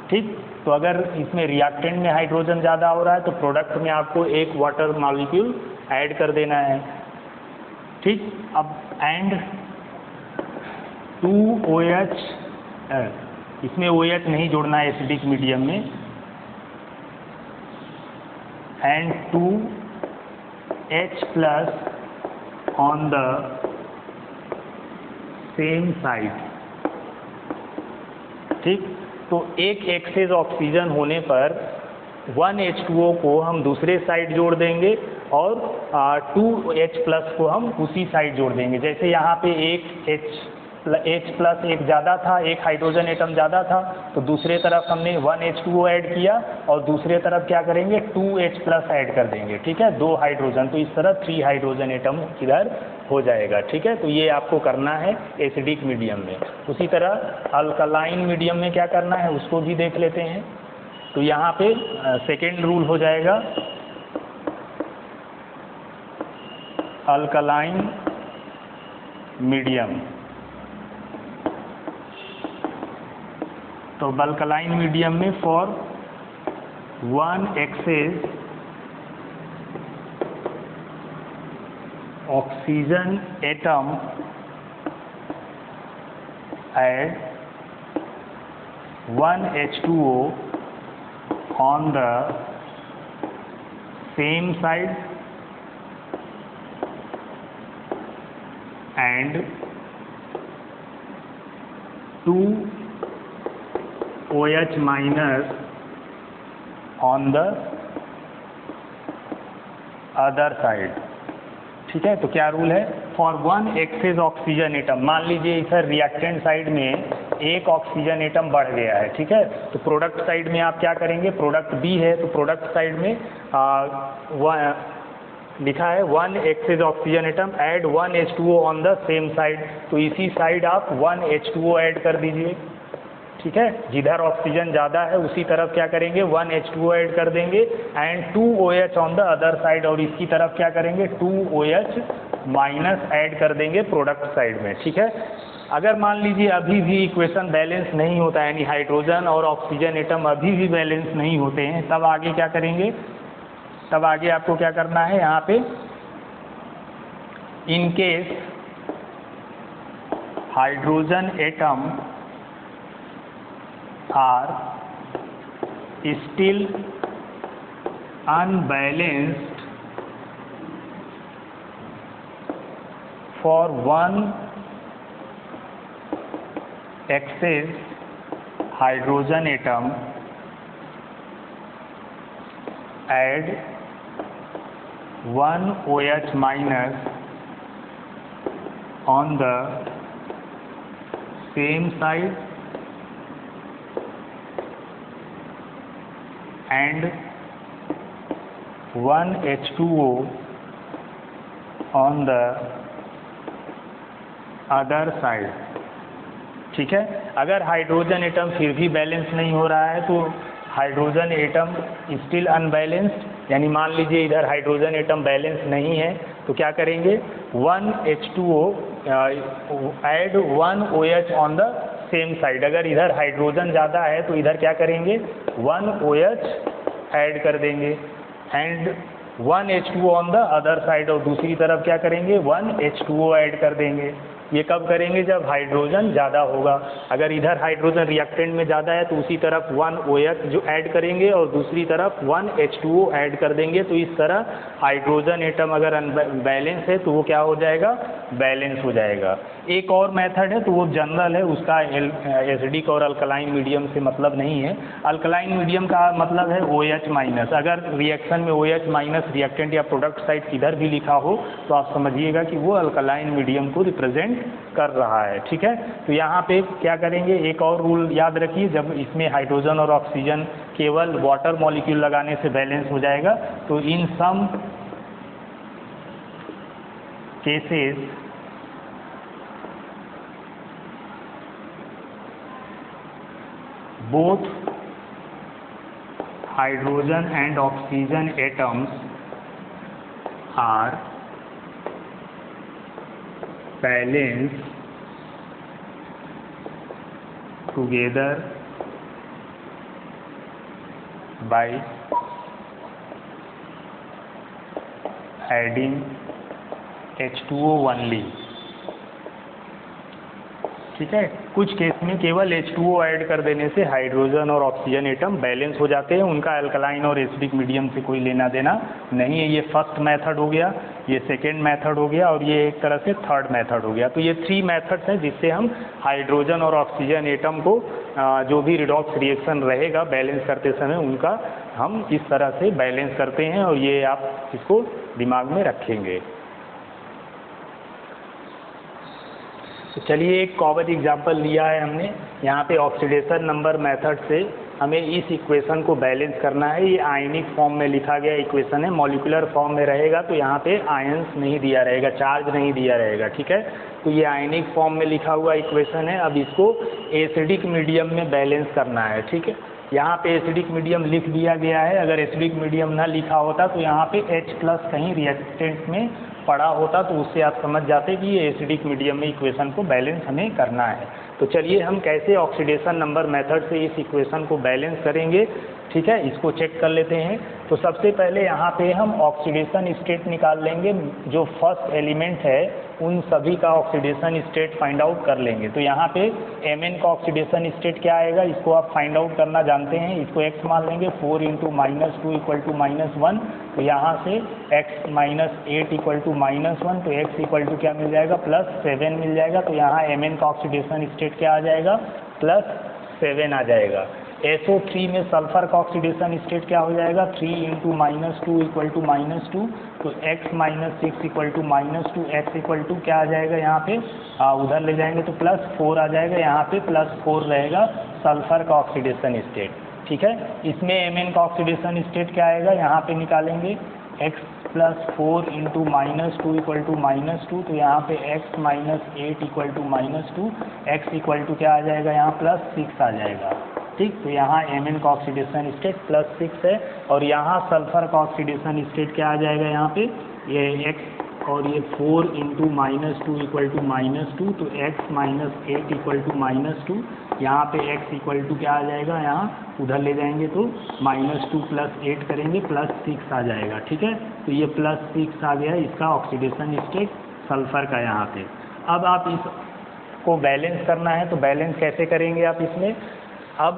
ठीक, तो अगर इसमें रिएक्टेंट में हाइड्रोजन ज़्यादा हो रहा है तो प्रोडक्ट में आपको एक वाटर मॉलिक्यूल ऐड कर देना है। ठीक, अब एंड 2OH, इसमें OH नहीं जोड़ना है एसिडिक मीडियम में, and 2H plus on the same side. ठीक, तो एक एक्सेस ऑक्सीजन होने पर 1 H2O को हम दूसरे साइड जोड़ देंगे और 2H प्लस को हम उसी साइड जोड़ देंगे। जैसे यहाँ पे एक H प्लस एक ज़्यादा था, एक हाइड्रोजन एटम ज़्यादा था, तो दूसरे तरफ हमने 1 H2O ऐड किया और दूसरे तरफ क्या करेंगे, 2H प्लस ऐड कर देंगे। ठीक है, 2 हाइड्रोजन, तो इस तरह 3 हाइड्रोजन एटम इधर हो जाएगा। ठीक है, तो ये आपको करना है एसिडिक मीडियम में। उसी तरह अल्कलाइन मीडियम में क्या करना है उसको भी देख लेते हैं। तो यहाँ पे सेकेंड रूल हो जाएगा, अल्कलाइन मीडियम। तो अल्कलाइन मीडियम में for 1 excess oxygen atom add 1 H2O on the same side and 2OH minus on the other side। ठीक है, तो क्या रूल है, फॉर 1 एक्सेस ऑक्सीजन एटम, मान लीजिए इधर रिएक्टेंट साइड में एक ऑक्सीजन एटम बढ़ गया है। ठीक है, तो प्रोडक्ट साइड में आप क्या करेंगे, प्रोडक्ट B है तो प्रोडक्ट साइड में लिखा है 1 excess oxygen atom add 1 H2O on the same side, तो इसी साइड आप 1 H2O ऐड कर दीजिए। ठीक है, जिधर ऑक्सीजन ज़्यादा है उसी तरफ क्या करेंगे, 1 H2O ऐड कर देंगे and 2OH on the other side, और इसकी तरफ क्या करेंगे, 2OH माइनस ऐड कर देंगे प्रोडक्ट साइड में। ठीक है, अगर मान लीजिए अभी भी इक्वेशन बैलेंस नहीं होता है, यानी हाइड्रोजन और ऑक्सीजन एटम अभी भी बैलेंस नहीं होते हैं, तब आगे क्या करेंगे, तब आगे आपको क्या करना है, यहाँ पे in case hydrogen atom are still unbalanced for 1 excess hydrogen atom add 1 OH minus on the same side and 1 H2O on the other side। ठीक है, अगर हाइड्रोजन एटम फिर भी बैलेंस नहीं हो रहा है तो हाइड्रोजन एटम स्टिल अनबैलेंस्ड, यानी मान लीजिए इधर हाइड्रोजन एटम बैलेंस नहीं है तो क्या करेंगे, 1 H2O add 1 OH on the same side. अगर इधर हाइड्रोजन ज़्यादा है तो इधर क्या करेंगे, 1 OH ऐड कर देंगे and 1 H2O on the other side, और दूसरी तरफ क्या करेंगे, 1 H2O ऐड कर देंगे। ये कब करेंगे? जब हाइड्रोजन ज़्यादा होगा। अगर इधर हाइड्रोजन रिएक्टेंट में ज़्यादा है तो उसी तरफ 1 OH जो ऐड करेंगे और दूसरी तरफ 1 H2O ऐड कर देंगे। तो इस तरह हाइड्रोजन एटम अगर अनबैलेंस है तो वो क्या हो जाएगा? बैलेंस हो जाएगा। एक और मेथड है तो वो जनरल है, उसका एसिडिक और अल्कलाइन मीडियम से मतलब नहीं है। अल्कलाइन मीडियम का मतलब है OH माइनस। अगर रिएक्शन में OH माइनस रिएक्टेंट या प्रोडक्ट साइड किधर भी लिखा हो तो आप समझिएगा कि वो अल्कलाइन मीडियम को रिप्रेजेंट कर रहा है। ठीक है, तो यहाँ पे क्या करेंगे? एक और रूल याद रखिए, जब इसमें हाइड्रोजन और ऑक्सीजन केवल वाटर मॉलिक्यूल लगाने से बैलेंस हो जाएगा। तो in some cases both hydrogen and oxygen atoms are balanced together by adding H2O only। ठीक है, कुछ केस में केवल H2O ऐड कर देने से हाइड्रोजन और ऑक्सीजन एटम बैलेंस हो जाते हैं, उनका अल्कलाइन और एसिडिक मीडियम से कोई लेना देना नहीं है। ये फर्स्ट मेथड हो गया, ये सेकेंड मेथड हो गया और ये एक तरह से थर्ड मेथड हो गया। तो ये 3 मेथड्स हैं जिससे हम हाइड्रोजन और ऑक्सीजन एटम को जो भी रिडॉक्स रिएक्शन रहेगा बैलेंस करते समय उनका हम इस तरह से बैलेंस करते हैं, और ये आप इसको दिमाग में रखेंगे। तो चलिए एक कॉमन एग्जांपल लिया है हमने। यहाँ पे ऑक्सीडेशन नंबर मेथड से हमें इस इक्वेशन को बैलेंस करना है। ये आयनिक फॉर्म में लिखा गया इक्वेशन है, मॉलिक्यूलर फॉर्म में रहेगा तो यहाँ पे आयंस नहीं दिया रहेगा, चार्ज नहीं दिया रहेगा। ठीक है, तो ये आयनिक फॉर्म में लिखा हुआ इक्वेशन है। अब इसको एसिडिक मीडियम में बैलेंस करना है। ठीक है, यहाँ पे एसिडिक मीडियम लिख दिया गया है। अगर एसिडिक मीडियम ना लिखा होता तो यहाँ पे H+ कहीं रिएक्टेंट में पड़ा होता तो उससे आप समझ जाते कि ये एसिडिक मीडियम में इक्वेशन को बैलेंस हमें करना है। तो चलिए हम कैसे ऑक्सीडेशन नंबर मेथड से इस इक्वेशन को बैलेंस करेंगे। ठीक है, इसको चेक कर लेते हैं। तो सबसे पहले यहाँ पे हम ऑक्सीडेशन स्टेट निकाल लेंगे। जो फर्स्ट एलिमेंट है उन सभी का ऑक्सीडेशन स्टेट फाइंड आउट कर लेंगे। तो यहाँ पे Mn का ऑक्सीडेशन स्टेट क्या आएगा, इसको आप फाइंड आउट करना जानते हैं। इसको x मान लेंगे, 4 × -2 = -1। तो यहाँ से x - 8 = -1, तो x क्या मिल जाएगा? +7 मिल जाएगा। तो यहाँ Mn का ऑक्सीडेशन स्टेट क्या आ जाएगा? +7 आ जाएगा। SO3 में सल्फर का ऑक्सीडेशन स्टेट क्या हो जाएगा? 3 × -2 = -2। तो x - 6 = -2, x क्या आ जाएगा यहाँ पे? उधर ले जाएंगे तो +4 आ जाएगा। यहाँ पे +4 रहेगा सल्फर का ऑक्सीडेशन स्टेट। ठीक है, इसमें Mn का ऑक्सीडेशन स्टेट क्या आएगा? यहाँ पे निकालेंगे x + 4 × -2 = -2। तो यहाँ पे x - 8 = -2, x क्या आ जाएगा? यहाँ +6 आ जाएगा। ठीक, तो यहाँ Mn का ऑक्सीडेशन स्टेट +6 है, और यहाँ सल्फर का ऑक्सीडेशन स्टेट क्या आ जाएगा? यहाँ पे ये x और ये 4 × -2 = -2। तो x - 8 = -2। यहाँ पे x क्या आ जाएगा? यहाँ उधर ले जाएंगे तो -2 + 8 करेंगे, +6 आ जाएगा। ठीक है, तो ये +6 आ गया इसका ऑक्सीडेशन स्टेट सल्फर का यहाँ पे। अब आप इसको बैलेंस करना है, तो बैलेंस कैसे करेंगे आप इसमें? अब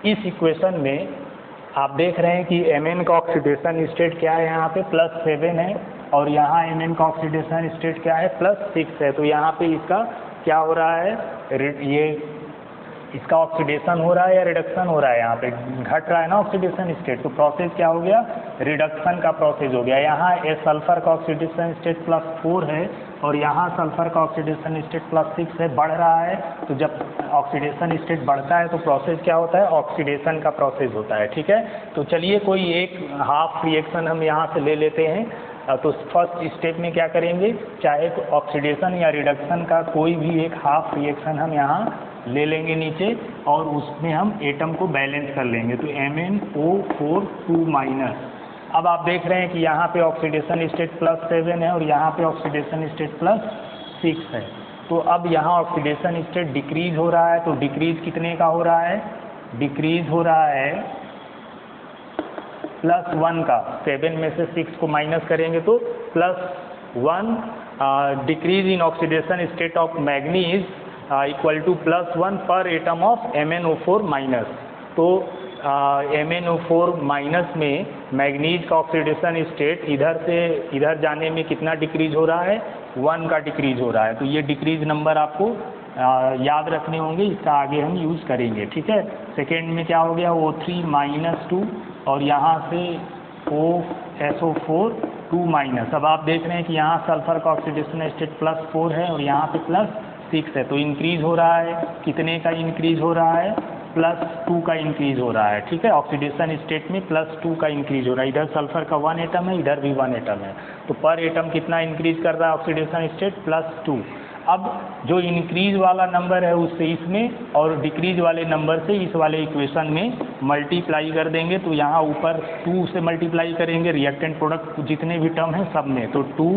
इस इक्वेशन में आप देख रहे हैं कि Mn का ऑक्सीडेशन स्टेट क्या है? यहाँ पे +7 है, और यहाँ Mn का ऑक्सीडेशन स्टेट क्या है? +6 है। तो यहाँ पे इसका क्या हो रहा है? ये इसका ऑक्सीडेशन हो रहा है या रिडक्शन हो रहा है? यहाँ पे घट रहा है ना ऑक्सीडेशन स्टेट। तो प्रोसेस क्या हो गया? रिडक्शन का प्रोसेस हो गया। यहाँ सल्फर का ऑक्सीडेशन स्टेट +4 है, और यहाँ सल्फर का ऑक्सीडेशन स्टेट +6 है, बढ़ रहा है। तो जब ऑक्सीडेशन स्टेट बढ़ता है तो प्रोसेस क्या होता है? ऑक्सीडेशन का प्रोसेस होता है। ठीक है, तो चलिए कोई एक हाफ रिएक्शन हम यहाँ से ले लेते हैं। तो फर्स्ट स्टेप में क्या करेंगे? चाहे तो ऑक्सीडेशन या रिडक्शन का कोई भी एक हाफ रिएक्शन हम यहाँ ले लेंगे नीचे, और उसमें हम एटम को बैलेंस कर लेंगे। तो MnO4 2-। अब आप देख रहे हैं कि यहाँ पे ऑक्सीडेशन स्टेट +7 है, और यहाँ पे ऑक्सीडेशन स्टेट +6 है। तो अब यहाँ ऑक्सीडेशन स्टेट डिक्रीज हो रहा है। तो डिक्रीज कितने का हो रहा है? डिक्रीज हो रहा है +1 का। 7 में से 6 को माइनस करेंगे तो +1 decrease in oxidation state of manganese equal to +1 per atom of MnO4 minus. तो MnO4 माइनस में मैग्नीज का ऑक्सीडेशन स्टेट इधर से इधर जाने में कितना डिक्रीज हो रहा है, 1 का डिक्रीज हो रहा है। तो ये डिक्रीज नंबर आपको याद रखने होंगे, इसका आगे हम यूज़ करेंगे, ठीक है। सेकेंड में क्या हो गया, O3 - 2 और यहाँ से SO4 2-। अब आप देख रहे हैं कि यहाँ सल्फर का ऑक्सीडेशन स्टेट +4 है और यहाँ पे +6 है, तो इंक्रीज हो रहा है, कितने का इंक्रीज हो रहा है, +2 का इंक्रीज हो रहा है, ठीक है। ऑक्सीडेशन स्टेट में +2 का इंक्रीज हो रहा है। इधर सल्फर का 1 एटम है, इधर भी 1 एटम है, तो पर एटम कितना इंक्रीज कर रहा है ऑक्सीडेशन स्टेट, +2। अब जो इंक्रीज वाला नंबर है उससे इसमें और डिक्रीज वाले नंबर से इस वाले इक्वेशन में मल्टीप्लाई कर देंगे। तो यहाँ ऊपर 2 से मल्टीप्लाई करेंगे, रिएक्टेंट प्रोडक्ट जितने भी टर्म हैं सब में, तो 2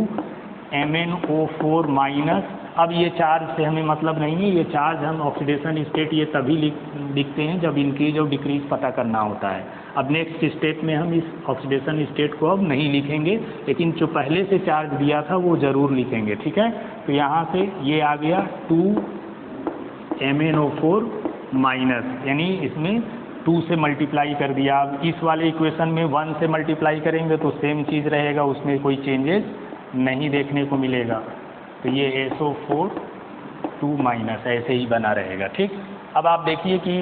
MnO4 माइनस। अब ये चार्ज से हमें मतलब नहीं है, ये चार्ज हम ऑक्सीडेशन स्टेट ये तभी लिखते हैं जब इंक्रीज और डिक्रीज पता करना होता है। अब नेक्स्ट स्टेप में हम इस ऑक्सीडेशन स्टेट को अब नहीं लिखेंगे, लेकिन जो पहले से चार्ज दिया था वो ज़रूर लिखेंगे, ठीक है। तो यहाँ से ये आ गया 2 MnO4 माइनस, यानी इसमें 2 से मल्टीप्लाई कर दिया। अब इस वाले इक्वेशन में 1 से मल्टीप्लाई करेंगे तो सेम चीज़ रहेगा, उसमें कोई चेंजेस नहीं देखने को मिलेगा। तो ये SO4 2- ऐसे ही बना रहेगा, ठीक। अब आप देखिए कि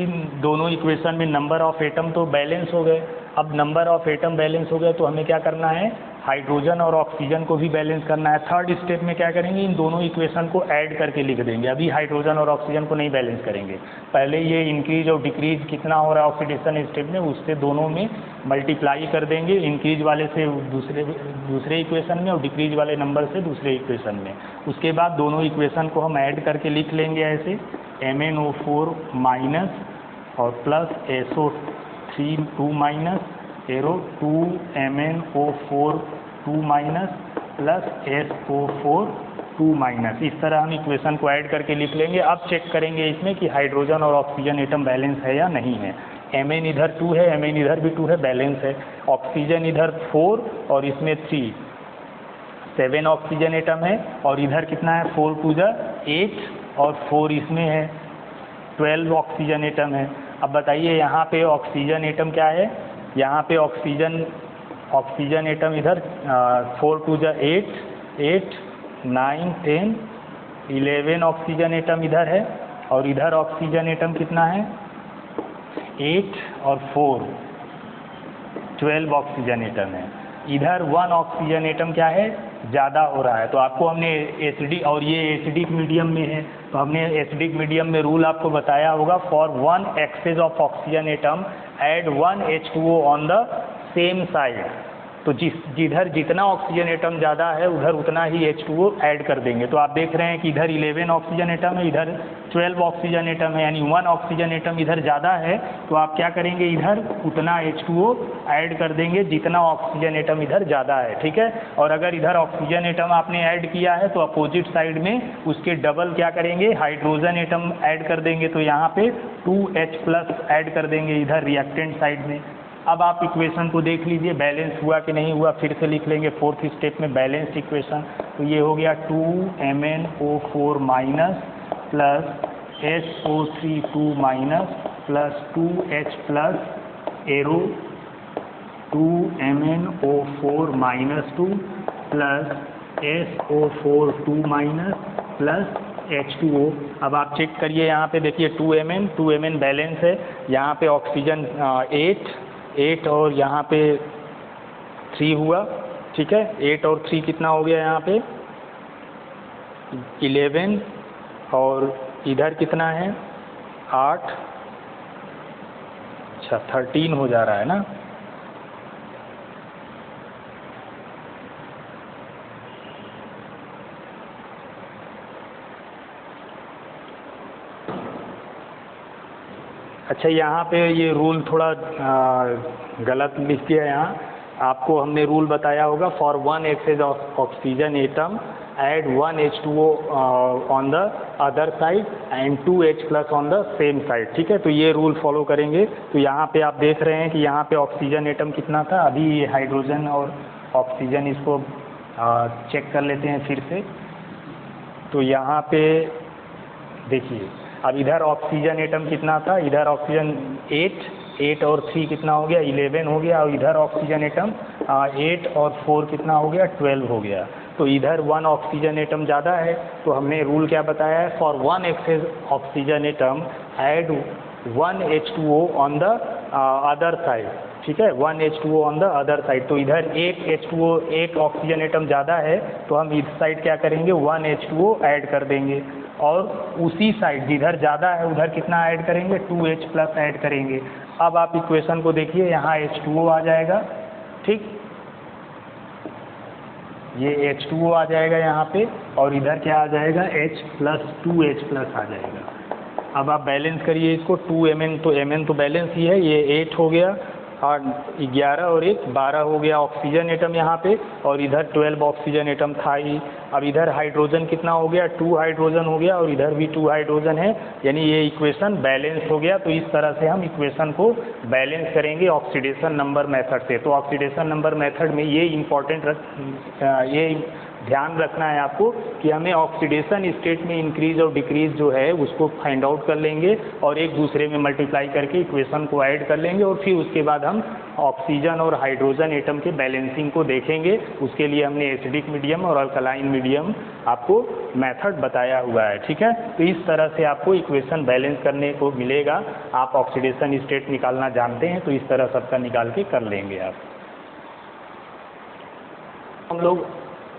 दोनों इक्वेशन में नंबर ऑफ एटम तो बैलेंस हो गए। अब नंबर ऑफ एटम बैलेंस हो गए तो हमें क्या करना है, हाइड्रोजन और ऑक्सीजन को भी बैलेंस करना है। थर्ड स्टेप में क्या करेंगे, इन दोनों इक्वेशन को ऐड करके लिख देंगे। अभी हाइड्रोजन और ऑक्सीजन को नहीं बैलेंस करेंगे, पहले ये इंक्रीज और डिक्रीज कितना हो रहा है ऑक्सीडेशन स्टेट में, उससे दोनों में मल्टीप्लाई कर देंगे, इंक्रीज वाले से दूसरे इक्वेशन में और डिक्रीज वाले नंबर से दूसरे इक्वेशन में। उसके बाद दोनों इक्वेशन को हम ऐड करके लिख लेंगे ऐसे, MnO4 माइनस और plus SO3 2- arrow 2 MnO4 2- plus SO4 2-। इस तरह हम इक्वेशन को ऐड करके लिख लेंगे। अब चेक करेंगे इसमें कि हाइड्रोजन और ऑक्सीजन एटम बैलेंस है या नहीं है। Mn इधर 2 है, Mn इधर भी 2 है, बैलेंस है। ऑक्सीजन इधर 4 और इसमें 3, 7 ऑक्सीजन एटम है और इधर कितना है, 4 2 8 और 4 इसमें है, 12 ऑक्सीजन एटम है। अब बताइए यहाँ पे ऑक्सीजन एटम क्या है, यहाँ पे ऑक्सीजन एटम इधर 4 2 8 8 9 10 11 ऑक्सीजन एटम इधर है और इधर ऑक्सीजन एटम कितना है, 8 और 4 12 ऑक्सीजन एटम है। इधर 1 ऑक्सीजन एटम क्या है, ज़्यादा हो रहा है। तो आपको हमने एसिडिक, और ये एसिडिक मीडियम में है, तो हमने एसिडिक मीडियम में रूल आपको बताया होगा, for 1 excess of oxygen atom add 1 H2O on the same side. तो जिधर जितना ऑक्सीजन एटम ज़्यादा है उधर उतना ही H2O ऐड कर देंगे। तो आप देख रहे हैं कि इधर 11 ऑक्सीजन एटम है, इधर 12 ऑक्सीजन एटम है, यानी 1 ऑक्सीजन एटम इधर ज़्यादा है, तो आप क्या करेंगे, इधर उतना H2O ऐड कर देंगे जितना ऑक्सीजन एटम इधर ज़्यादा है, ठीक है। और अगर इधर ऑक्सीजन एटम आपने ऐड किया है तो अपोजिट साइड में उसके डबल क्या करेंगे, हाइड्रोजन एटम ऐड कर देंगे। तो यहाँ पे 2H+ ऐड कर देंगे इधर रिएक्टेंट साइड में। अब आप इक्वेशन को देख लीजिए बैलेंस हुआ कि नहीं हुआ, फिर से लिख लेंगे फोर्थ स्टेप में बैलेंस्ड इक्वेशन। तो ये हो गया 2 MnO4 minus plus SO3 2- plus 2H+ arrow 2 MnO4 -2 plus SO4 2- plus H2O। अब आप चेक करिए यहाँ पे देखिए 2 Mn बैलेंस है, यहाँ पे ऑक्सीजन 8 और यहाँ पे 3 हुआ, ठीक है। 8 और 3 कितना हो गया, यहाँ पे 11 और इधर कितना है 8, अच्छा 13 हो जा रहा है ना। अच्छा यहाँ पे ये रूल थोड़ा गलत लिख दिया है। यहाँ आपको हमने रूल बताया होगा, for 1 excess of oxygen atom add 1 H2O on the other side and 2H+ on the same side, ठीक है। तो ये रूल फॉलो करेंगे। तो यहाँ पे आप देख रहे हैं कि यहाँ पे ऑक्सीजन एटम कितना था, अभी हाइड्रोजन और ऑक्सीजन इसको चेक कर लेते हैं फिर से। तो यहाँ पे देखिए, अब इधर ऑक्सीजन एटम कितना था, इधर ऑक्सीजन 8 और 3 कितना हो गया, 11 हो गया, और इधर ऑक्सीजन एटम 8 और 4 कितना हो गया, 12 हो गया। तो इधर 1 ऑक्सीजन एटम ज़्यादा है, तो हमने रूल क्या बताया है, for 1 excess oxygen atom add 1 H2O on the other side, ठीक है, 1 H2O on the other side. तो इधर एक H2O, एक ऑक्सीजन एटम ज़्यादा है, तो हम इस साइड क्या करेंगे, 1 H2O ऐड कर देंगे, और उसी साइड जिधर ज़्यादा है उधर कितना ऐड करेंगे, 2H प्लस ऐड करेंगे। अब आप इक्वेशन को देखिए, यहाँ H2O आ जाएगा, ठीक, ये H2O आ जाएगा यहाँ पे, और इधर क्या आ जाएगा, H प्लस 2H प्लस आ जाएगा। अब आप बैलेंस करिए इसको, 2Mn, तो Mn तो बैलेंस ही है, ये 8 हो गया, और 11 और 1 12 हो गया ऑक्सीजन एटम यहाँ पे, और इधर 12 ऑक्सीजन एटम था ही। अब इधर हाइड्रोजन कितना हो गया, 2 हाइड्रोजन हो गया, और इधर भी 2 हाइड्रोजन है, यानी ये इक्वेशन बैलेंस हो गया। तो इस तरह से हम इक्वेशन को बैलेंस करेंगे ऑक्सीडेशन नंबर मेथड से। तो ऑक्सीडेशन नंबर मेथड में ये ये ध्यान रखना है आपको कि हमें ऑक्सीडेशन स्टेट में इंक्रीज और डिक्रीज जो है उसको फाइंड आउट कर लेंगे, और एक दूसरे में मल्टीप्लाई करके इक्वेशन को ऐड कर लेंगे, और फिर उसके बाद हम ऑक्सीजन और हाइड्रोजन एटम के बैलेंसिंग को देखेंगे। उसके लिए हमने एसिडिक मीडियम और अल्कलाइन मीडियम आपको मेथड बताया हुआ है, ठीक है। तो इस तरह से आपको इक्वेशन बैलेंस करने को मिलेगा। आप ऑक्सीडेशन स्टेट निकालना जानते हैं, तो इस तरह सबका निकाल के कर लेंगे आप। हम लोग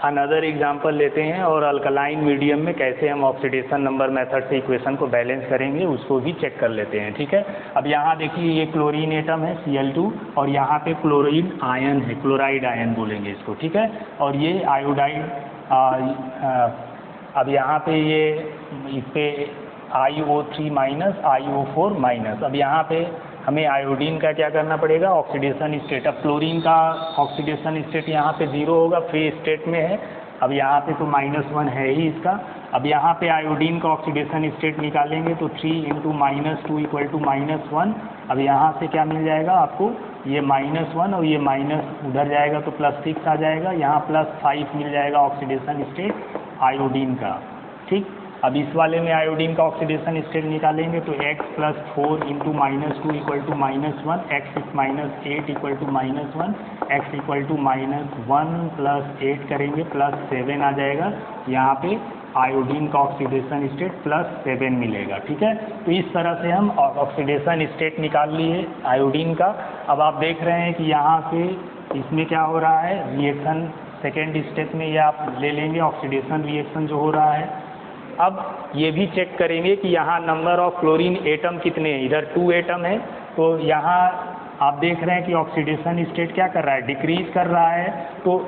अनदर एग्जांपल लेते हैं, और अल्कलाइन मीडियम में कैसे हम ऑक्सीडेशन नंबर मेथड से इक्वेशन को बैलेंस करेंगे उसको भी चेक कर लेते हैं, ठीक है। अब यहाँ देखिए, ये क्लोरीन एटम है Cl2, और यहाँ पे क्लोरीन आयन है, क्लोराइड आयन बोलेंगे इसको, ठीक है, और ये आयोडाइड। अब यहाँ पे ये इस पे IO3 माइनस IO4 माइनस। अब यहाँ पे हमें आयोडीन का क्या करना पड़ेगा, ऑक्सीडेशन स्टेट। अब क्लोरीन का ऑक्सीडेशन स्टेट यहाँ पे 0 होगा, फ्री स्टेट में है। अब यहाँ पे तो -1 है ही इसका। अब यहाँ पे आयोडीन का ऑक्सीडेशन स्टेट निकालेंगे, तो 3 × -2 = -1। अब यहाँ से क्या मिल जाएगा आपको, ये -1 और ये माइनस उधर जाएगा तो +6 आ जाएगा, यहाँ +5 मिल जाएगा ऑक्सीडेशन स्टेट आयोडीन का, ठीक। अब इस वाले में आयोडीन का ऑक्सीडेशन स्टेट निकालेंगे, तो x + 4 × -2 = -1, x - 8 = -1, x = -1 + 8 करेंगे +7 आ जाएगा। यहाँ पे आयोडीन का ऑक्सीडेशन स्टेट +7 मिलेगा, ठीक है। तो इस तरह से हम ऑक्सीडेशन स्टेट निकाल लिए आयोडीन का। अब आप देख रहे हैं कि यहाँ से इसमें क्या हो रहा है, रिएक्शन सेकेंड स्टेप में ये आप ले लेंगे, ऑक्सीडेशन रिएक्शन जो हो रहा है। अब ये भी चेक करेंगे कि यहाँ नंबर ऑफ क्लोरीन एटम कितने हैं, इधर 2 एटम है, तो यहाँ आप देख रहे हैं कि ऑक्सीडेशन स्टेट क्या कर रहा है, डिक्रीज कर रहा है। तो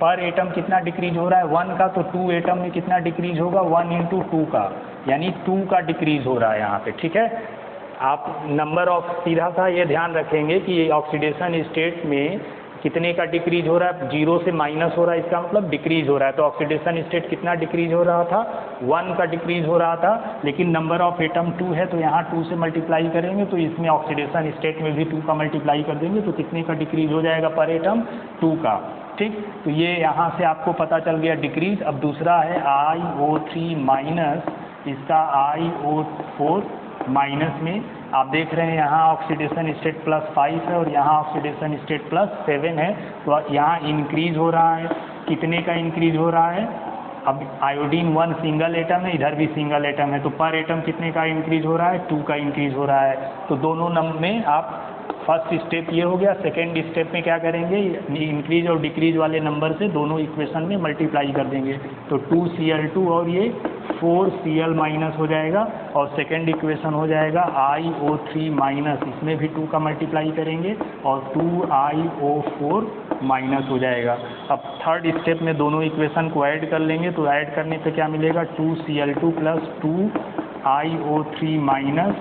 पर एटम कितना डिक्रीज हो रहा है, 1 का, तो 2 एटम में कितना डिक्रीज होगा, 1 × 2 का, यानी 2 का डिक्रीज हो रहा है यहाँ पे, ठीक है। आप नंबर ऑफ सीधा सा ये ध्यान रखेंगे कि ऑक्सीडेशन स्टेट में कितने का डिक्रीज हो रहा है, 0 से माइनस हो रहा है, इसका मतलब डिक्रीज हो रहा है। तो ऑक्सीडेशन स्टेट कितना डिक्रीज हो रहा था, 1 का डिक्रीज हो रहा था, लेकिन नंबर ऑफ एटम 2 है, तो यहाँ 2 से मल्टीप्लाई करेंगे, तो इसमें ऑक्सीडेशन स्टेट में भी 2 का मल्टीप्लाई कर देंगे, तो कितने का डिक्रीज हो जाएगा पर एटम, 2 का, ठीक। तो ये यहाँ से आपको पता चल गया डिक्रीज। अब दूसरा है IO3 माइनस, इसका IO4 माइनस में आप देख रहे हैं यहाँ ऑक्सीडेशन स्टेट +5 है, और यहाँ ऑक्सीडेशन स्टेट +7 है। तो यहाँ इंक्रीज हो रहा है, कितने का इंक्रीज हो रहा है, अब आयोडीन 1 सिंगल एटम है, इधर भी सिंगल एटम है, तो पर एटम कितने का इंक्रीज हो रहा है, 2 का इंक्रीज हो रहा है। तो दोनों नंबर में आप फर्स्ट स्टेप ये हो गया। सेकेंड स्टेप में क्या करेंगे, इंक्रीज और डिक्रीज वाले नंबर से दोनों इक्वेशन में मल्टीप्लाई कर देंगे, तो 2Cl2 और ये 4Cl- हो जाएगा, और सेकेंड इक्वेशन हो जाएगा IO3-, इसमें भी 2 का मल्टीप्लाई करेंगे, और 2IO4- हो जाएगा। अब थर्ड स्टेप में दोनों इक्वेशन को ऐड कर लेंगे, तो ऐड करने पे क्या मिलेगा, 2Cl2 + 2IO3-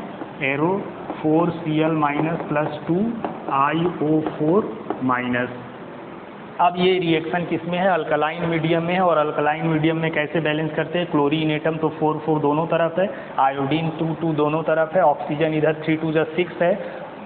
arrow 4Cl- + 2IO4-। अब ये रिएक्शन किस में है, अल्कलाइन मीडियम में है, और अल्कलाइन मीडियम में कैसे बैलेंस करते हैं, क्लोरीन एटम तो 4 दोनों तरफ है, आयोडीन 2 दोनों तरफ है, ऑक्सीजन इधर 3 × 2 = 6 है,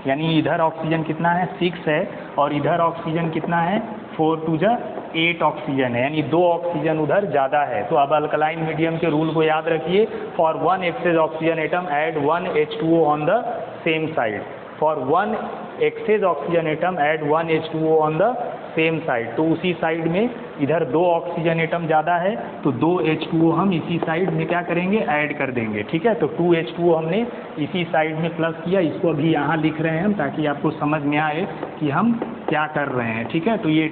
यानी इधर ऑक्सीजन कितना है, 6 है, और इधर ऑक्सीजन कितना है, 4 × 2 = 8 ऑक्सीजन है, यानी 2 ऑक्सीजन उधर ज़्यादा है। तो अब अल्कलाइन मीडियम के रूल को याद रखिए, for 1 excess oxygen atom add 1 H2O on the same side. For 1 excess oxygen atom add 1 H2O on the same side. तो उसी साइड में इधर 2 ऑक्सीजन एटम ज़्यादा है तो 2 H2O हम इसी साइड में क्या करेंगे, ऐड कर देंगे। ठीक है, तो 2 H2O हमने इसी साइड में प्लस किया, इसको अभी यहाँ लिख रहे हैं हम ताकि आपको समझ में आए कि हम क्या कर रहे हैं। ठीक है, तो ये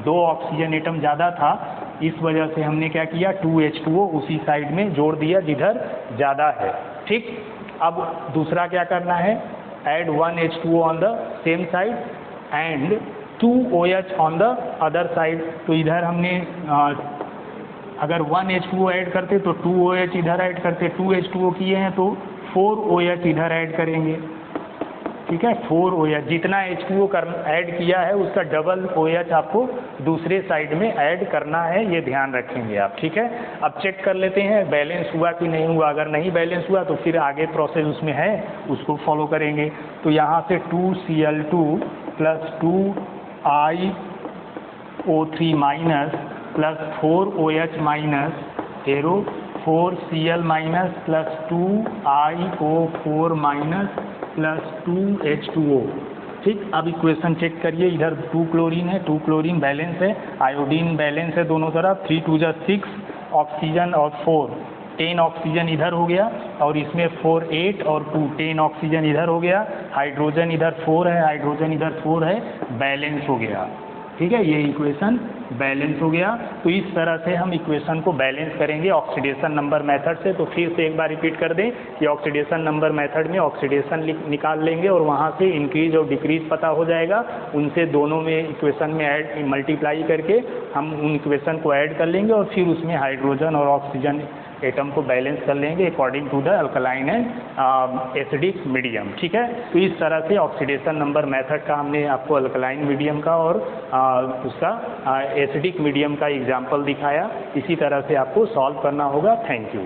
2 ऑक्सीजन एटम ज़्यादा था, इस वजह से हमने क्या किया, 2 H2O उसी साइड में जोड़ दिया जिधर ज़्यादा है। ठीक, अब दूसरा क्या करना है, add 1 H2O on the same side and 2 OH on the other side. तो इधर हमने अगर 1 H2O ऐड करते तो 2 OH इधर ऐड करते, 2 H2O किए हैं तो 4 OH इधर ऐड करेंगे। ठीक है, 4 OH, जितना H2O ऐड किया है उसका डबल OH आपको दूसरे साइड में ऐड करना है, ये ध्यान रखेंगे आप। ठीक है, अब चेक कर लेते हैं बैलेंस हुआ कि नहीं हुआ। अगर नहीं बैलेंस हुआ तो फिर आगे प्रोसेस उसमें है, उसको फॉलो करेंगे। तो यहाँ से 2Cl2 plus 2iO3 minus plus 4OH minus arrow 4Cl minus plus 2iO4 minus plus 2H2O। ठीक, अब इक्वेशन चेक करिए, इधर 2 क्लोरीन है, 2 क्लोरीन बैलेंस है, आयोडीन बैलेंस है दोनों तरफ, 3 2 6 ऑक्सीजन और 4 10 ऑक्सीजन इधर हो गया और इसमें 4 8 और 2 10 ऑक्सीजन इधर हो गया, हाइड्रोजन इधर 4 है, हाइड्रोजन इधर 4 है, बैलेंस हो गया। ठीक है, ये इक्वेशन बैलेंस हो गया। तो इस तरह से हम इक्वेशन को बैलेंस करेंगे ऑक्सीडेशन नंबर मेथड से। तो फिर से एक बार रिपीट कर दें कि ऑक्सीडेशन नंबर मेथड में ऑक्सीडेशन निकाल लेंगे और वहाँ से इंक्रीज और डिक्रीज पता हो जाएगा, उनसे दोनों में इक्वेशन में ऐड मल्टीप्लाई करके हम उन इक्वेशन को ऐड कर लेंगे और फिर उसमें हाइड्रोजन और ऑक्सीजन एटम को बैलेंस कर लेंगे according to the alkaline and acidic medium. ठीक है, तो इस तरह से ऑक्सीडेशन नंबर मेथड का हमने आपको अल्कलाइन मीडियम का और उसका एसिडिक मीडियम का एग्जाम्पल दिखाया। इसी तरह से आपको सॉल्व करना होगा। Thank you.